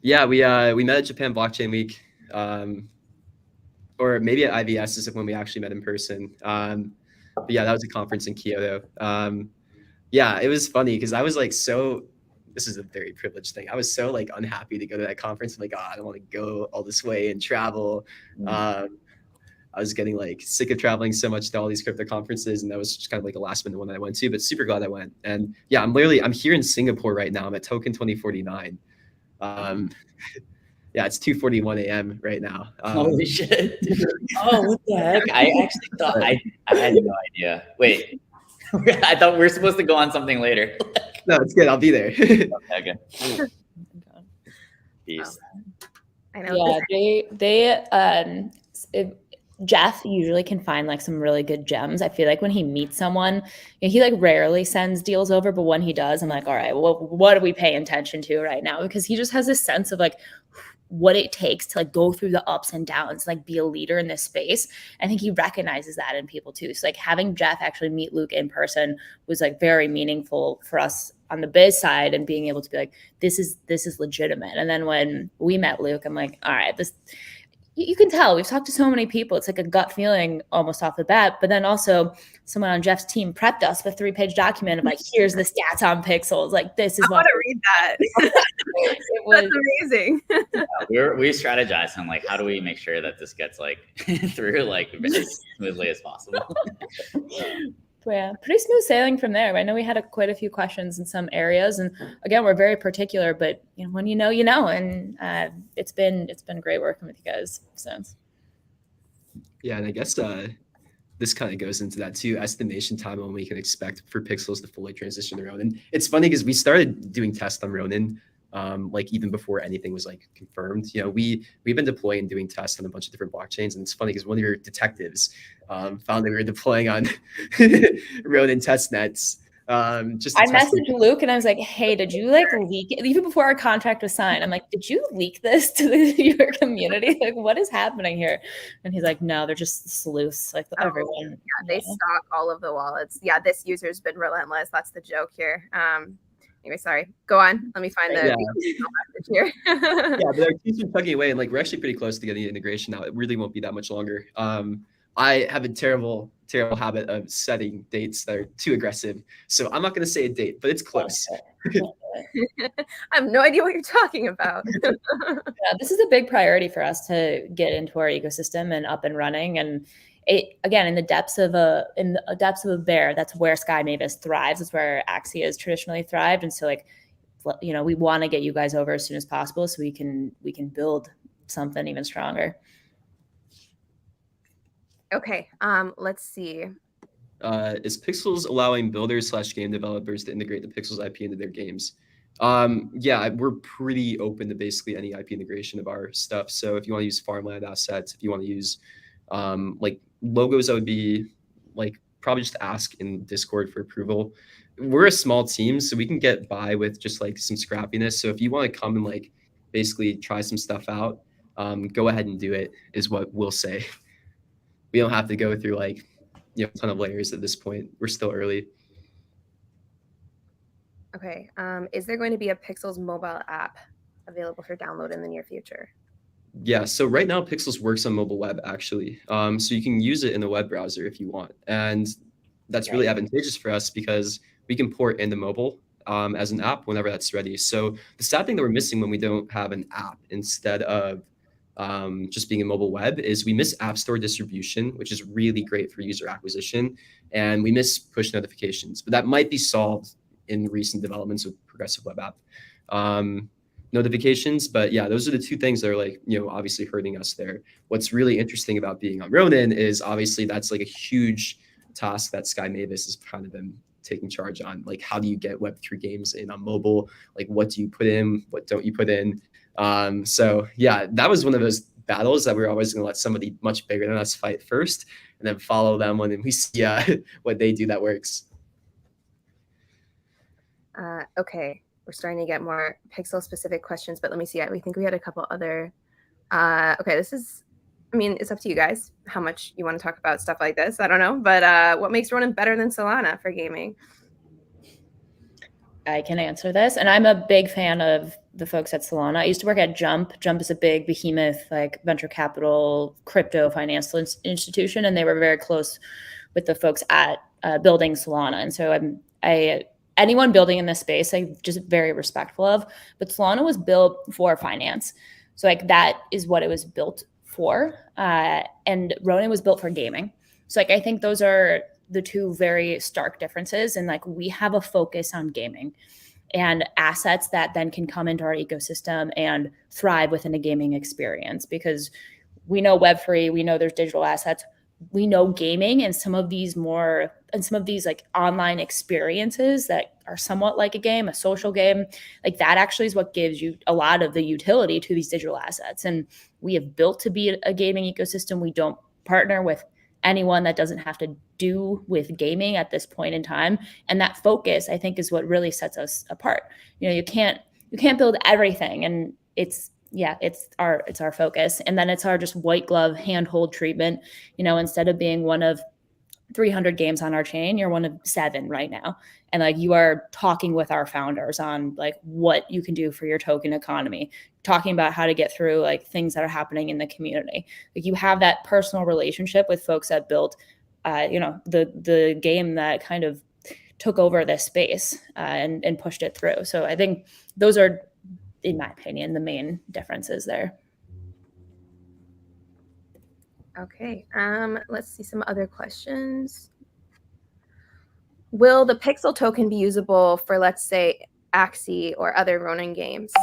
Yeah, we met at Japan Blockchain Week, or maybe at IBS is when we actually met in person. But yeah, that was a conference in Kyoto. It was funny because I was like, this is a very privileged thing. I was so like unhappy to go to that conference. I'm like, I don't want to go all this way and travel. I was getting like sick of traveling so much to all these crypto conferences, and that was just kind of like a last minute one that I went to, but super glad I went. And yeah, I'm here in Singapore right now. I'm at Token 2049. It's 2:41 a.m. right now. Holy shit. Oh, what the heck? I actually thought I had no idea. Wait, I thought we were supposed to go on something later. No, it's good. I'll be there. Okay. Peace. I know. Yeah, Jeff usually can find like some really good gems. I feel like when he meets someone, he like rarely sends deals over, but when he does, I'm like, all right, well, what are we paying attention to right now? Because he just has this sense of like, what it takes to like go through the ups and downs, like be a leader in this space. I think he recognizes that in people too. So like having Jeff actually meet Luke in person was like very meaningful for us on the biz side, and being able to be like, this is legitimate. And then when we met Luke, I'm like, all right, this, you can tell we've talked to so many people. It's like a gut feeling almost off the bat. But then also someone on Jeff's team prepped us with a 3-page document of like, here's the stats on Pixels. Like, this is I want to read that. it was That's amazing. We strategized on like, how do we make sure that this gets like through like as smoothly as possible. yeah, pretty smooth sailing from there. I know we had quite a few questions in some areas, and again, we're very particular. But you know, when you know, and it's been great working with you guys since. Yeah, and I guess this kind of goes into that too. Estimation time when we can expect for Pixels to fully transition to Ronin. It's funny because we started doing tests on Ronin, like even before anything was like confirmed. You know, we've been deploying and doing tests on a bunch of different blockchains, and it's funny because one of your detectives found that we were deploying on Ronin test nets. Just I messaged Luke and I was like, hey, did you like leak it? Even before our contract was signed, I'm like, did you leak this to your community? Like, what is happening here? And he's like, no, they're just sleuths, like everyone. Yeah, they stalk all of the wallets. Yeah, this user's been relentless. That's the joke here. Anyway, sorry. Go on. Let me find the message here. Yeah, but our teams are tugging away, and like we're actually pretty close to getting the integration now. It really won't be that much longer. I have a terrible habit of setting dates that are too aggressive. So I'm not going to say a date, but it's close. I have no idea what you're talking about. Yeah, this is a big priority for us to get into our ecosystem and up and running. And it, again, in the depths of a bear, that's where Sky Mavis thrives. It's where Axie has traditionally thrived. And so like, you know, we want to get you guys over as soon as possible so we can build something even stronger. Okay, let's see. Is Pixels allowing builders / game developers to integrate the Pixels IP into their games? Yeah, we're pretty open to basically any IP integration of our stuff. So if you want to use farmland assets, if you want to use like logos, that would be like probably just ask in Discord for approval. We're a small team, so we can get by with just like some scrappiness. So if you want to come and like basically try some stuff out, go ahead and do it, is what we'll say. We don't have to go through like, you know, a ton of layers at this point. We're still early. Okay. Is there going to be a Pixels mobile app available for download in the near future? Yeah. So right now, Pixels works on mobile web actually. So you can use it in the web browser if you want, and that's really advantageous for us because we can port into mobile as an app whenever that's ready. So the sad thing that we're missing when we don't have an app instead of just being a mobile web is we miss App Store distribution, which is really great for user acquisition, and we miss push notifications. But that might be solved in recent developments with progressive web app notifications. But yeah, those are the two things that are like, you know, obviously hurting us there. What's really interesting about being on Ronin is obviously that's like a huge task that Sky Mavis has kind of been taking charge on. Like, how do you get Web3 games in on mobile? Like, what do you put in? What don't you put in? So yeah, that was one of those battles that we're always going to let somebody much bigger than us fight first, and then follow them when we see what they do that works. Okay, we're starting to get more Pixel specific questions, but let me see. We think we had a couple other. Okay, this is, I mean, it's up to you guys how much you want to talk about stuff like this. I don't know, but what makes Ronin better than Solana for gaming? I can answer this. And I'm a big fan of the folks at Solana. I used to work at Jump. Jump is a big behemoth, like venture capital, crypto financial institution. And they were very close with the folks at building Solana. And so anyone building in this space, I'm just very respectful of. But Solana was built for finance. So like that is what it was built for. And Ronin was built for gaming. So like I think those are the two very stark differences. And like we have a focus on gaming and assets that then can come into our ecosystem and thrive within a gaming experience, because we know Web3, we know there's digital assets, we know gaming and some of these like online experiences that are somewhat like a game, a social game, like that actually is what gives you a lot of the utility to these digital assets. And we have built to be a gaming ecosystem. We don't partner with anyone that doesn't have to do with gaming at this point in time. And that focus, I think, is what really sets us apart. You know, you can't build everything. And it's yeah, it's our focus. And then it's our just white glove handhold treatment. Instead of being one of 300 games on our chain, you're one of 7 right now. And like, you are talking with our founders on like what you can do for your token economy, talking about how to get through like things that are happening in the community. Like, you have that personal relationship with folks that built, the game that kind of took over this space and pushed it through. So I think those are, in my opinion, the main differences there. Okay, let's see some other questions. Will the Pixel token be usable for, let's say, Axie or other Ronin games?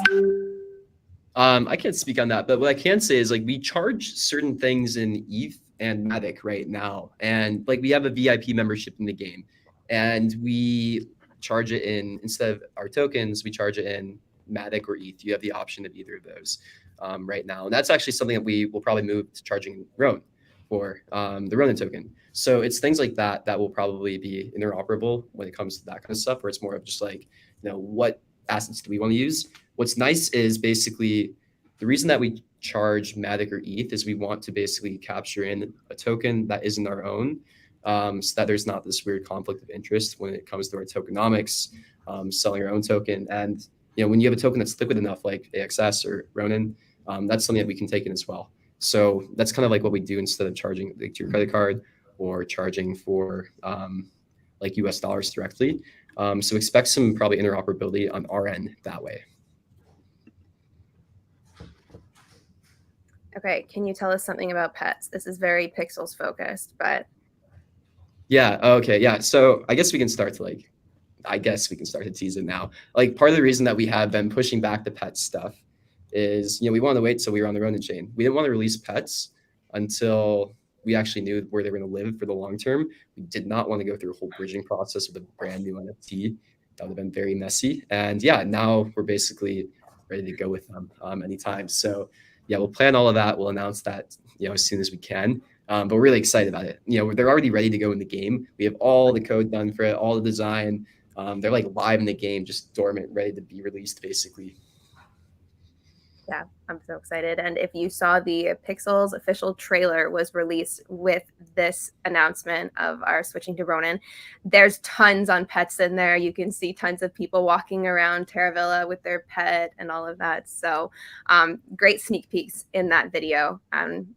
I can't speak on that, but what I can say is like we charge certain things in ETH and Matic right now, and like we have a VIP membership in the game, and we charge it in, instead of our tokens, we charge it in Matic or ETH. You have the option of either of those right now, and that's actually something that we will probably move to charging Ronin for the Ronin token. So it's things like that that will probably be interoperable when it comes to that kind of stuff, where it's more of just like, what assets do we want to use? What's nice is basically the reason that we charge Matic or ETH is we want to basically capture in a token that isn't our own, so that there's not this weird conflict of interest when it comes to our tokenomics, selling our own token. And when you have a token that's liquid enough, like AXS or Ronin, that's something that we can take in as well. So that's kind of like what we do instead of charging like to your credit card or charging for like US dollars directly. So expect some probably interoperability on our end that way. Okay, can you tell us something about pets? This is very Pixels focused, but yeah, okay, yeah. So I guess we can start to tease it now. Like, part of the reason that we have been pushing back the pet stuff is, we wanted to wait till we were on the Ronin chain. We didn't want to release pets until we actually knew where they were going to live for the long term. We did not want to go through a whole bridging process with a brand new NFT. That would have been very messy. And yeah, now we're basically ready to go with them anytime. So yeah, we'll plan all of that. We'll announce that as soon as we can. But we're really excited about it. They're already ready to go in the game. We have all the code done for it, all the design. They're like live in the game, just dormant, ready to be released, basically. Yeah, I'm so excited. And if you saw the Pixels official trailer was released with this announcement of our switching to Ronin, there's tons on pets in there. You can see tons of people walking around Terravilla with their pet and all of that. So great sneak peeks in that video. I'm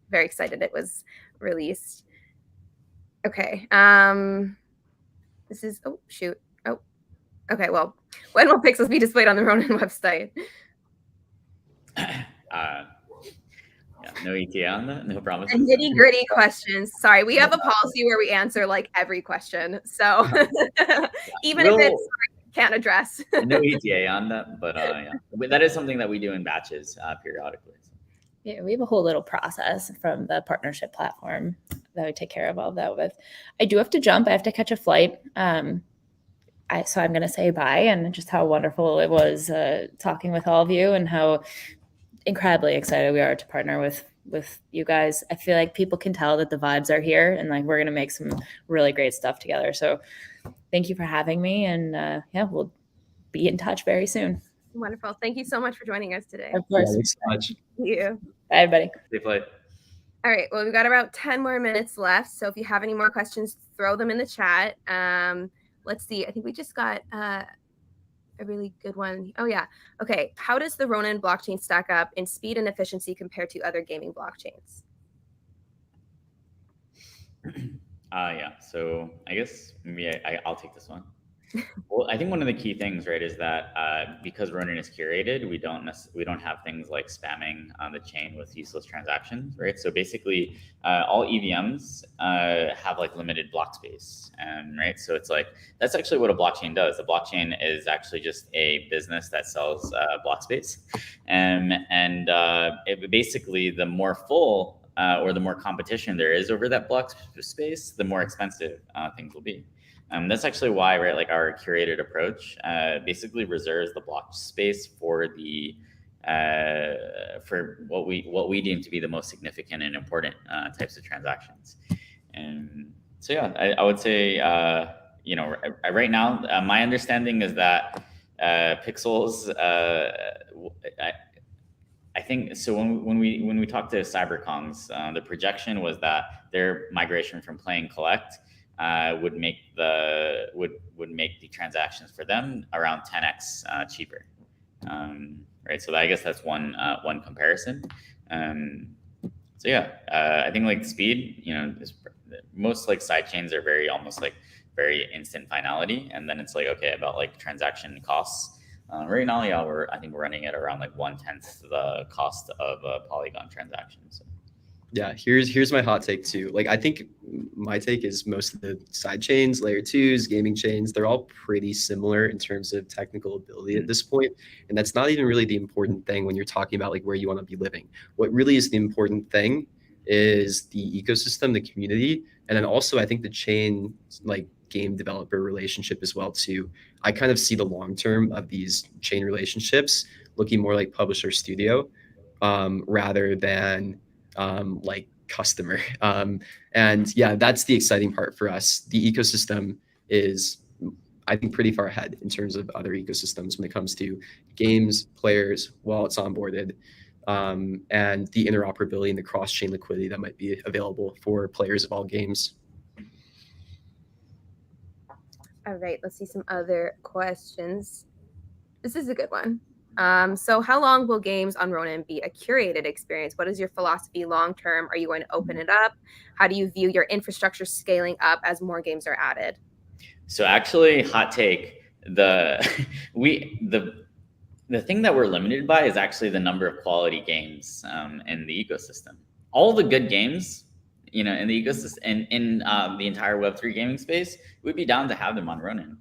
very excited it was released. Okay. This is, oh, shoot. Oh, okay. Well, when will Pixels be displayed on the Ronin website? No ETA on that. No promises. Nitty gritty questions. Sorry, we have a policy where we answer like every question. So even if it's can't address. No ETA on that, but that is something that we do in batches periodically. So. Yeah, we have a whole little process from the partnership platform that we take care of all of that with. I do have to jump. I have to catch a flight. So I'm going to say bye, and just how wonderful it was talking with all of you, and how incredibly excited we are to partner with you guys. I feel like people can tell that the vibes are here, and like we're going to make some really great stuff together. So thank you for having me, and yeah, we'll be in touch very soon. Wonderful. Thank you so much for joining us today. Of course. Yeah, thanks so much. Thank you. Bye, everybody. Stay played. All right. Well, we've got about 10 more minutes left. So if you have any more questions, throw them in the chat. Let's see. I think we just got a really good one. Oh, yeah. Okay. How does the Ronin blockchain stack up in speed and efficiency compared to other gaming blockchains? Yeah. So I guess maybe I'll take this one. Well, I think one of the key things, right, is that because Ronin is curated, we don't have things like spamming on the chain with useless transactions, right? So basically, all EVMs have like limited block space, right? So it's like that's actually what a blockchain does. A blockchain is actually just a business that sells block space, and basically the more full or the more competition there is over that block space, the more expensive things will be. That's actually why, right, like our curated approach basically reserves the block space for the for what we deem to be the most significant and important types of transactions. And so yeah, I would say right now my understanding is that Pixels I think so. When we talked to Cyberkongs, the projection was that their migration from play and collect would make the transactions for them around 10x cheaper. Right. So I guess that's one comparison. So yeah, I think like speed, most like side chains are almost like very instant finality, and then it's like, okay, about like transaction costs. Right now, yeah, I think we're running at around like 1/10 the cost of a Polygon transaction. So. Yeah, here's my hot take too. Like, I think my take is most of the side chains, layer twos, gaming chains, they're all pretty similar in terms of technical ability at this point. And that's not even really the important thing when you're talking about like where you want to be living. What really is the important thing is the ecosystem, the community, and then also I think the chain like game developer relationship as well too. I kind of see the long term of these chain relationships looking more like publisher studio rather than like customer. And yeah, that's the exciting part for us. The ecosystem is, I think, pretty far ahead in terms of other ecosystems when it comes to games, players, wallets onboarded, and the interoperability and the cross-chain liquidity that might be available for players of all games. All right, let's see some other questions. This is a good one. So how long will games on Ronin be a curated experience? What is your philosophy long term? Are you going to open it up? How do you view your infrastructure scaling up as more games are added? So actually, hot take, the thing that we're limited by is actually the number of quality games in the ecosystem. All the good games, in the ecosystem and in the entire Web3 gaming space, we'd be down to have them on Ronin.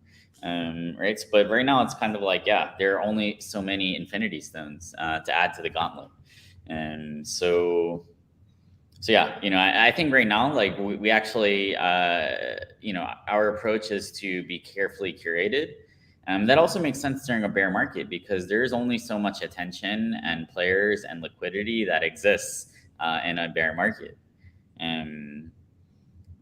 Right. But right now it's kind of like, yeah, there are only so many Infinity Stones to add to the gauntlet. And so yeah, I think right now, like we actually, our approach is to be carefully curated. That also makes sense during a bear market because there's only so much attention and players and liquidity that exists in a bear market.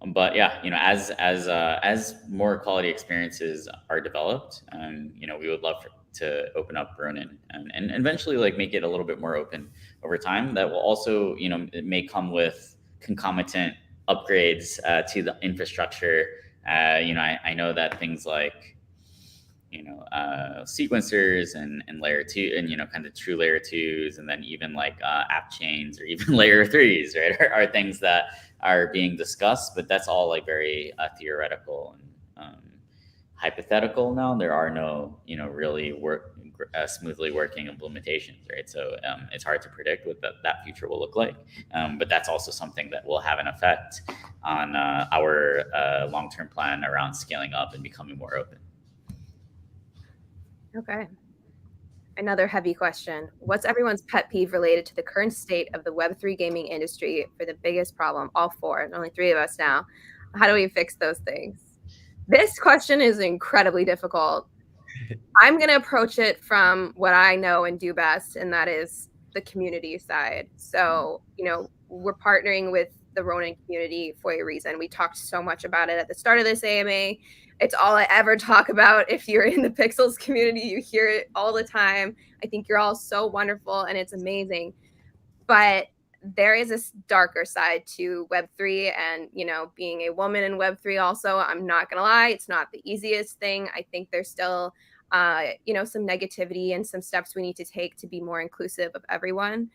But yeah, as more quality experiences are developed, we would love to open up Ronin and eventually like make it a little bit more open over time. That will also, it may come with concomitant upgrades to the infrastructure. I know that things like sequencers and layer 2 and kind of true layer 2s, and then even like app chains or even layer 3s, right, are things that are being discussed, but that's all like very theoretical and hypothetical now. There are no really smoothly working implementations, right? So it's hard to predict what that future will look like, but that's also something that will have an effect on our long-term plan around scaling up and becoming more open. Okay. Another heavy question. What's everyone's pet peeve related to the current state of the Web3 gaming industry for the biggest problem? All four, and only three of us now. How do we fix those things? This question is incredibly difficult. I'm going to approach it from what I know and do best, and that is the community side. So, we're partnering with the Ronin community for a reason. We talked so much about it at the start of this AMA. It's all I ever talk about. If you're in the Pixels community, you hear it all the time. I think you're all so wonderful and it's amazing. But there is this darker side to Web3 and, being a woman in Web3 also, I'm not going to lie, it's not the easiest thing. I think there's still, some negativity and some steps we need to take to be more inclusive of everyone.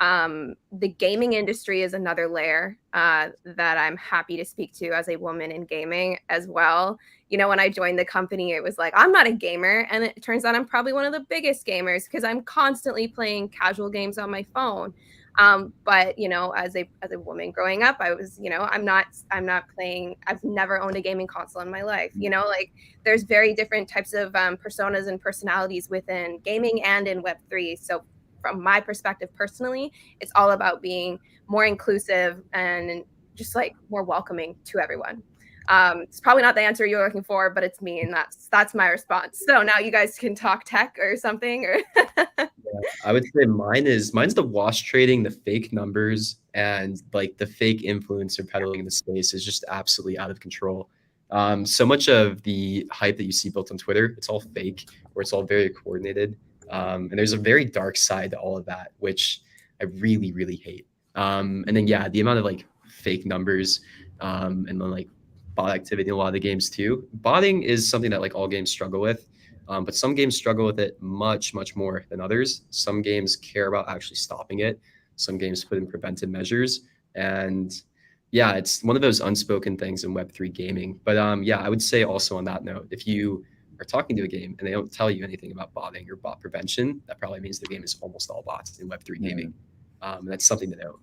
The gaming industry is another layer that I'm happy to speak to as a woman in gaming as well. When I joined the company, it was like, I'm not a gamer. And it turns out I'm probably one of the biggest gamers because I'm constantly playing casual games on my phone. But as a woman growing up, I was, I'm not playing, I've never owned a gaming console in my life. Like there's very different types of personas and personalities within gaming and in Web3. So from my perspective personally, it's all about being more inclusive and just like more welcoming to everyone. It's probably not the answer you're looking for, but it's me, and that's my response. So now you guys can talk tech or something. Or yeah, I would say mine's the wash trading, the fake numbers, and like the fake influencer peddling in the space is just absolutely out of control. So much of the hype that you see built on Twitter, it's all fake, or it's all very coordinated. And there's a very dark side to all of that, which I really, really hate. And then, yeah, the amount of like fake numbers and then like bot activity in a lot of the games too. Botting is something that like all games struggle with. But some games struggle with it much, much more than others. Some games care about actually stopping it. Some games put in preventive measures. And yeah, it's one of those unspoken things in Web3 gaming. But yeah, I would say also on that note, if you are talking to a game and they don't tell you anything about botting or bot prevention, that probably means the game is almost all bots in Web3 gaming. And that's something to note.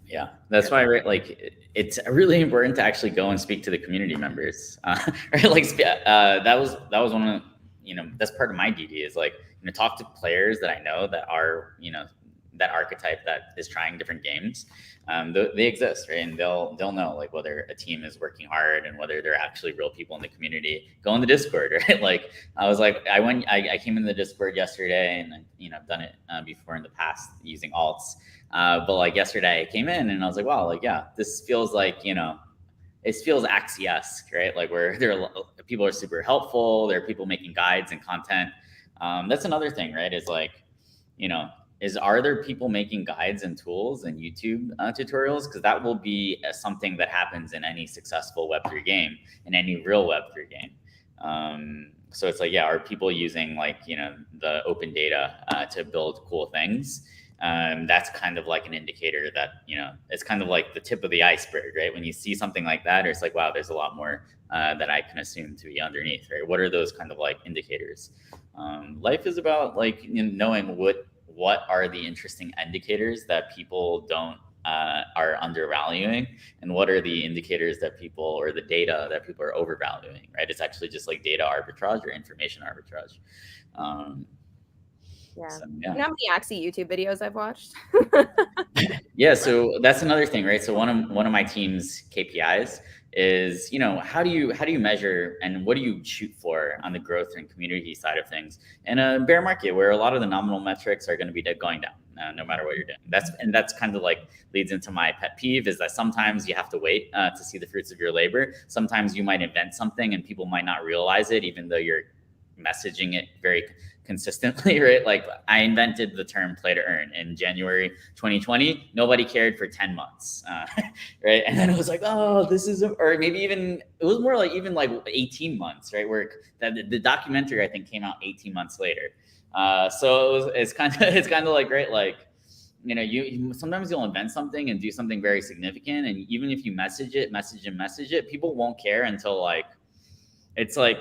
Yeah, that's why, right? Like, it's really important to actually go and speak to the community members, right? Like, that was one of, that's part of my DD is like, talk to players that I know that are, that archetype that is trying different games. They exist, right? And they'll know like whether a team is working hard and whether they're actually real people in the community. Go in the Discord, right? Like I came in the Discord yesterday, and I've done it before in the past using alts. But like yesterday, I came in and I was like, wow, like yeah, this feels like it feels Axie-esque, right? Like where people are super helpful. There are people making guides and content. That's another thing, right? Is like are there people making guides and tools and YouTube tutorials? Because that will be something that happens in any successful Web3 game, in any real Web3 game. So it's like, yeah, are people using like, the open data to build cool things? That's kind of like an indicator that, it's kind of like the tip of the iceberg, right? When you see something like that, it's like, wow, there's a lot more that I can assume to be underneath, right? What are those kind of like indicators? Life is about like knowing what are the interesting indicators that people don't are undervaluing, and what are the indicators that people, or the data that people are overvaluing, right? It's actually just like data arbitrage or information arbitrage. Yeah. So, yeah. You know how many Axie YouTube videos I've watched? Yeah, so that's another thing, right? So one of my team's KPIs is, how do you measure and what do you shoot for on the growth and community side of things in a bear market where a lot of the nominal metrics are going to be going down no matter what you're doing. That's kind of like leads into my pet peeve, is that sometimes you have to wait to see the fruits of your labor. Sometimes you might invent something and people might not realize it, even though you're messaging it very consistently, right? Like I invented the term play to earn in January 2020. Nobody cared for 10 months, right? And then it was like, oh, this is, or maybe even, it was more like even like 18 months, right? Where the documentary, I think, came out 18 months later. So it's kind of like, right? Like, you sometimes you'll invent something and do something very significant. And even if you message it, people won't care until like, it's like,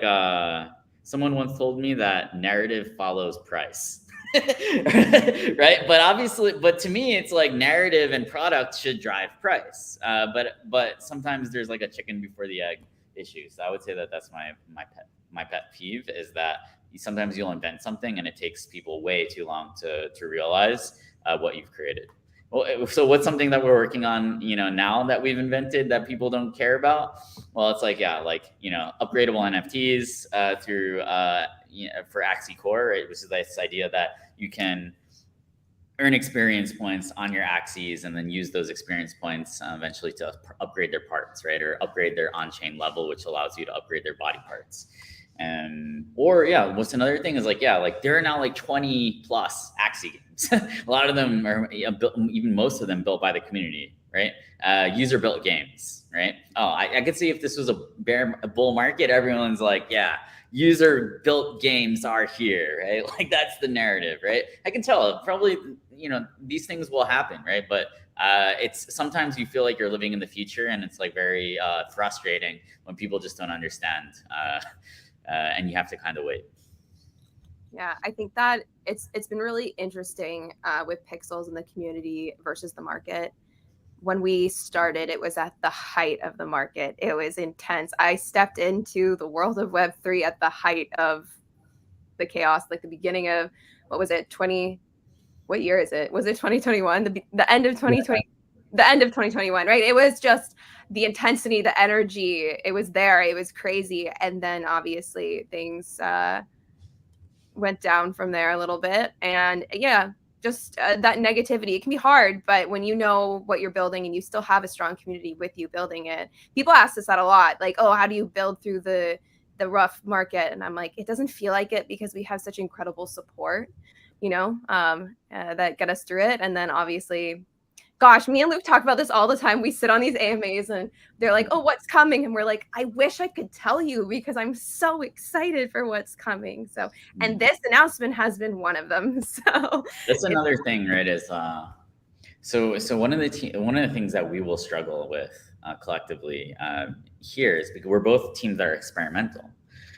someone once told me that narrative follows price, right? But to me, it's like narrative and product should drive price. But sometimes there's like a chicken before the egg issue. So I would say that that's my pet peeve, is that sometimes you'll invent something and it takes people way too long to realize what you've created. Well, so what's something that we're working on, now that we've invented that people don't care about? Well, it's like, yeah, like, upgradable NFTs through, for Axie Core, right? Which is this idea that you can earn experience points on your Axies and then use those experience points eventually to upgrade their parts, right? Or upgrade their on-chain level, which allows you to upgrade their body parts. Or yeah, what's another thing is like, yeah, like there are now like 20 plus Axie games. A lot of them are even most of them built by the community, right? User built games, right? Oh, I could see if this was a bull market, everyone's like, yeah, user built games are here, right? Like that's the narrative, right? I can tell probably, these things will happen, right? But it's sometimes you feel like you're living in the future, and it's like very frustrating when people just don't understand. And you have to kind of wait. Yeah, I think that it's been really interesting with Pixels and the community versus the market. When we started, it was at the height of the market. It was intense. I stepped into the world of Web3 at the height of the chaos, like the beginning of, what was it, what year is it? Was it 2021? The end of 2020, the end of 2021, right? It was just the intensity, the energy, it was there. It was crazy. And then obviously things went down from there a little bit. And yeah, just that negativity, it can be hard, but when you know what you're building and you still have a strong community with you building it, people ask us that a lot. Like, oh, how do you build through the the rough market, and I'm like, it doesn't feel like it because we have such incredible support, that get us through it. And then obviously, gosh, me and Luke talk about this all the time. We sit on these AMAs and they're like, oh, what's coming? And we're like, I wish I could tell you because I'm so excited for what's coming. So, and this announcement has been one of them. So that's another thing, right? Is so one of the things that we will struggle with collectively here is because we're both teams that are experimental.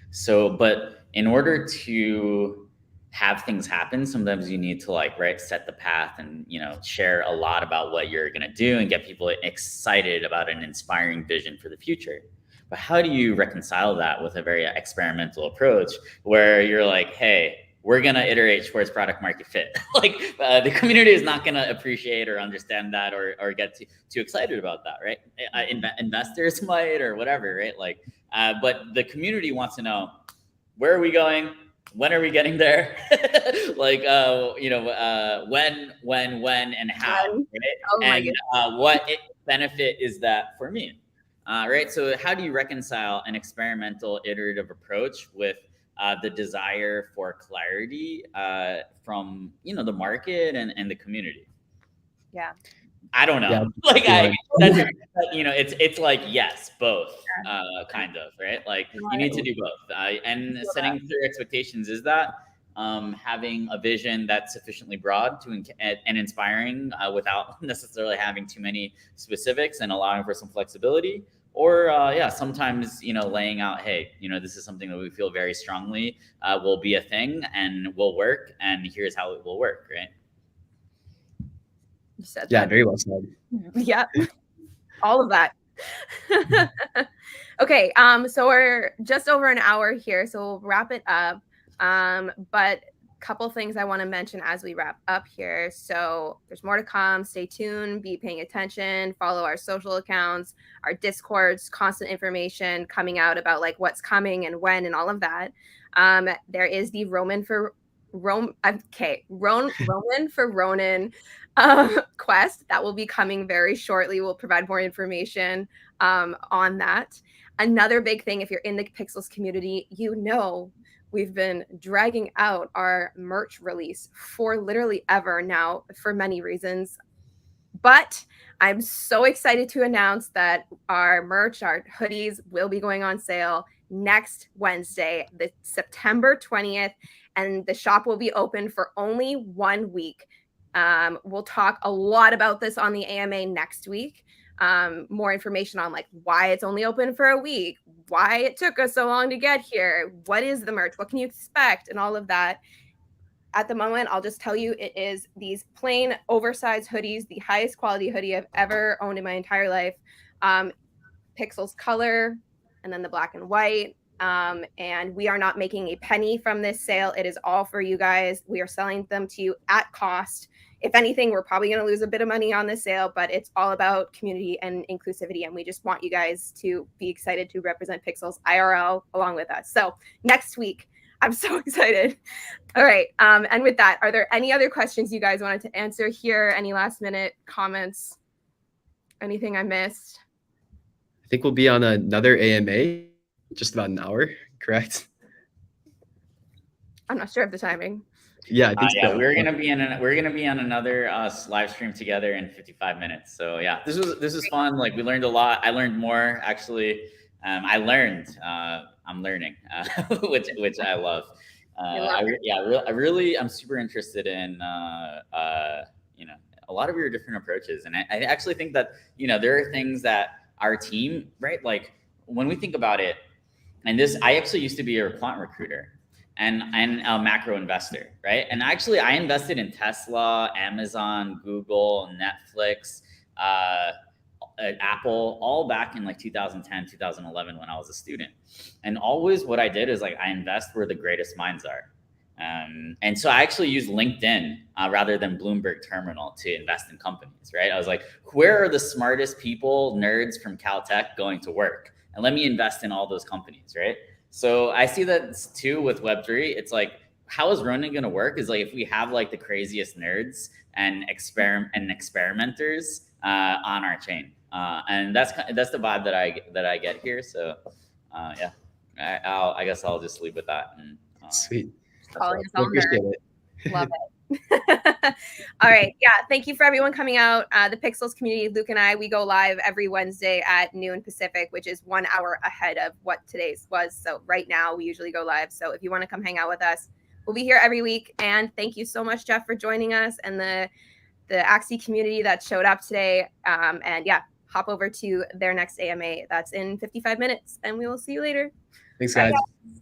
So, but in order to have things happen, sometimes you need to set the path and share a lot about what you're gonna do and get people excited about an inspiring vision for the future. But how do you reconcile that with a very experimental approach where you're like, hey, we're going to iterate towards product market fit? The community is not going to appreciate or understand that or get too excited about that, right? Investors might or whatever, right? But the community wants to know, where are we going? When are we getting there? When, and how, right? Oh my goodness. What benefit is that for me? Right. So how do you reconcile an experimental iterative approach with the desire for clarity from, the market and the community? Yeah. I don't know. Yeah. It's like, yes, both, kind of, right? You need to do both. And setting clear expectations is that having a vision that's sufficiently broad and inspiring without necessarily having too many specifics and allowing for some flexibility. Or sometimes, laying out, hey, this is something that we feel very strongly will be a thing and will work. And here's how it will work, right? You said Yeah, that. very well said. Yeah, all of that. Okay, so we're just over an hour here, so we'll wrap it up. But couple things I want to mention as we wrap up here. So there's more to come. Stay tuned, be paying attention, follow our social accounts, our Discords, constant information coming out about what's coming and when and all of that. There is the Ronin for Ronin quest that will be coming very shortly. We'll provide more information on that. Another big thing, if you're in the Pixels community, we've been dragging out our merch release for literally ever now for many reasons. But I'm so excited to announce that our merch, our hoodies, will be going on sale next Wednesday, the September 20th, and the shop will be open for only 1 week. We'll talk a lot about this on the AMA next week. More information on why it's only open for a week, why it took us so long to get here, what is the merch, what can you expect, and all of that. At the moment, I'll just tell you, it is these plain oversized hoodies, the highest quality hoodie I've ever owned in my entire life. Pixels color, and then the black and white. And we are not making a penny from this sale. It is all for you guys. We are selling them to you at cost. If anything, we're probably going to lose a bit of money on this sale, but it's all about community and inclusivity. And we just want you guys to be excited to represent Pixels IRL along with us. So next week, I'm so excited. All right. And with that, are there any other questions you guys wanted to answer here? Any last minute comments? Anything I missed? I think we'll be on another AMA, just about an hour, correct? I'm not sure of the timing. Yeah, I think so. We're gonna be on another live stream together in 55 minutes. So yeah, this was fun. We learned a lot. I learned more actually. I'm learning, which I love. I'm super interested in a lot of your different approaches, and I actually think that there are things that our team, right, when we think about it, and I actually used to be a quant recruiter and a macro investor, right? And actually I invested in Tesla, Amazon, Google, Netflix, Apple, all back in 2010, 2011 when I was a student. And always what I did is I invest where the greatest minds are. And so I actually use LinkedIn rather than Bloomberg Terminal to invest in companies, right? I was like, where are the smartest people, nerds from Caltech going to work? And let me invest in all those companies, right? So I see that too with Web3. It's how is Ronin going to work is if we have the craziest nerds and experimenters on our chain. And that's the vibe that I get here. So yeah. I guess I'll just leave with that. And, Sweet. Calling us I all appreciate nerds. it. Love it. All right. Yeah. Thank you for everyone coming out. The Pixels community, Luke and I, we go live every Wednesday at noon Pacific, which is 1 hour ahead of what today's was. So right now we usually go live. So if you want to come hang out with us, we'll be here every week. And thank you so much, Jeff, for joining us and the Axie community that showed up today. And yeah, hop over to their next AMA. That's in 55 minutes. And we will see you later. Thanks, Bye, guys. guys.